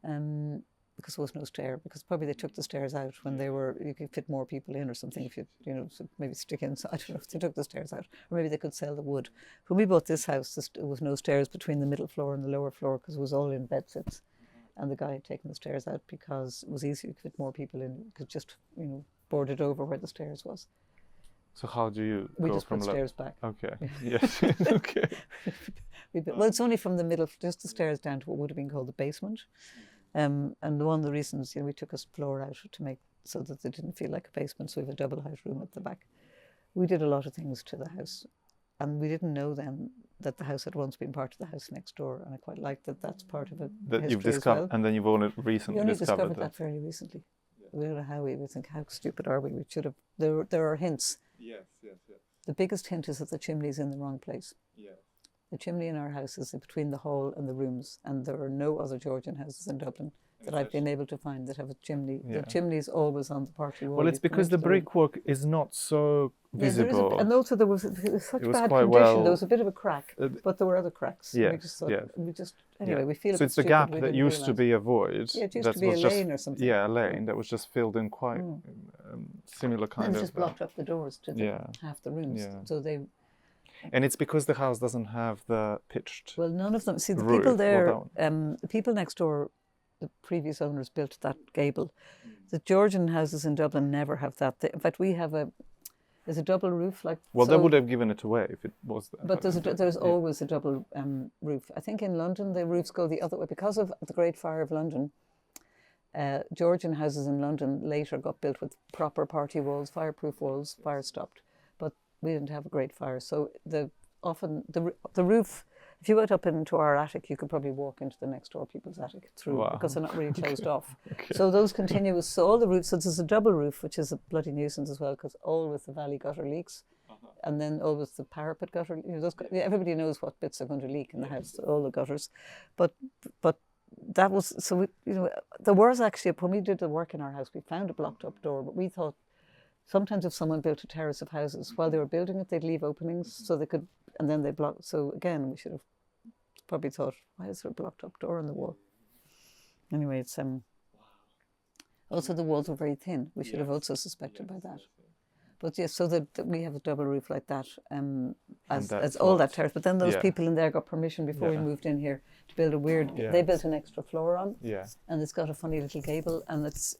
because there was no stair. Because probably they took the stairs out when you could fit more people in or something. If so maybe stick inside. I don't know if they took the stairs out, or maybe they could sell the wood. When we bought this house, there was no stairs between the middle floor and the lower floor because it was all in bedsits, and the guy had taken the stairs out because it was easier to fit more people in. You could just board it over where the stairs was. So how do you We go just from put stairs back. Okay. Yes. Okay. Well, it's only from the middle, just the stairs down to what would have been called the basement. And one of the reasons, we took a floor out to make so that it didn't feel like a basement. So we have a double height room at the back. We did a lot of things to the house, and we didn't know then that the house had once been part of the house next door. And I quite like that that's part of it. That you've discovered, and then you've only recently discovered that very recently. We don't know how we would think, how stupid are we? We should have. There are hints. Yes. The biggest hint is that the chimney's in the wrong place. Yeah. The chimney in our house is between the hall and the rooms, and there are no other Georgian houses in Dublin that I've been able to find that have a chimney. Yeah. The chimney is always on the party wall. Well, it's because the brickwork is not so visible. And also there was such bad condition. There was a bit of a crack, but there were other cracks. Yes, we just thought, we feel so it's the gap that used to be a void. Yeah, it used to be a lane or something. Yeah, a lane that was just filled in quite similar kind of. And just blocked up the doors to half the rooms. Yeah. So they. And it's because the house doesn't have the pitched. Well, none of them. See, the people there, the people next door, the previous owners built that gable. The Georgian houses in Dublin never have that. In fact, we have there's a double roof. They would have given it away if it was there. But there's always a double roof. I think in London the roofs go the other way because of the Great Fire of London. Georgian houses in London later got built with proper party walls, fireproof walls, fire stopped. But we didn't have a Great Fire, so the roof. If you went up into our attic, you could probably walk into the next door people's attic through because they're not really closed off. Okay. So those continuous, so all the roofs, so there's a double roof, which is a bloody nuisance as well, because always the valley gutter leaks, and then always the parapet gutter. Everybody knows what bits are going to leak in the house, all the gutters, but that was so. There was actually when we did the work in our house, we found a blocked up door, but we thought sometimes if someone built a terrace of houses while they were building it, they'd leave openings so they could. And then they blocked. So again, we should have probably thought, why is there a blocked up door on the wall? Anyway, it's also the walls were very thin. We should have also suspected by that. But yes, so that we have a double roof like that, as all that terrace. But then those people in there got permission before we moved in here to build a weird. They built an extra floor on. Yeah. And it's got a funny little gable, and it's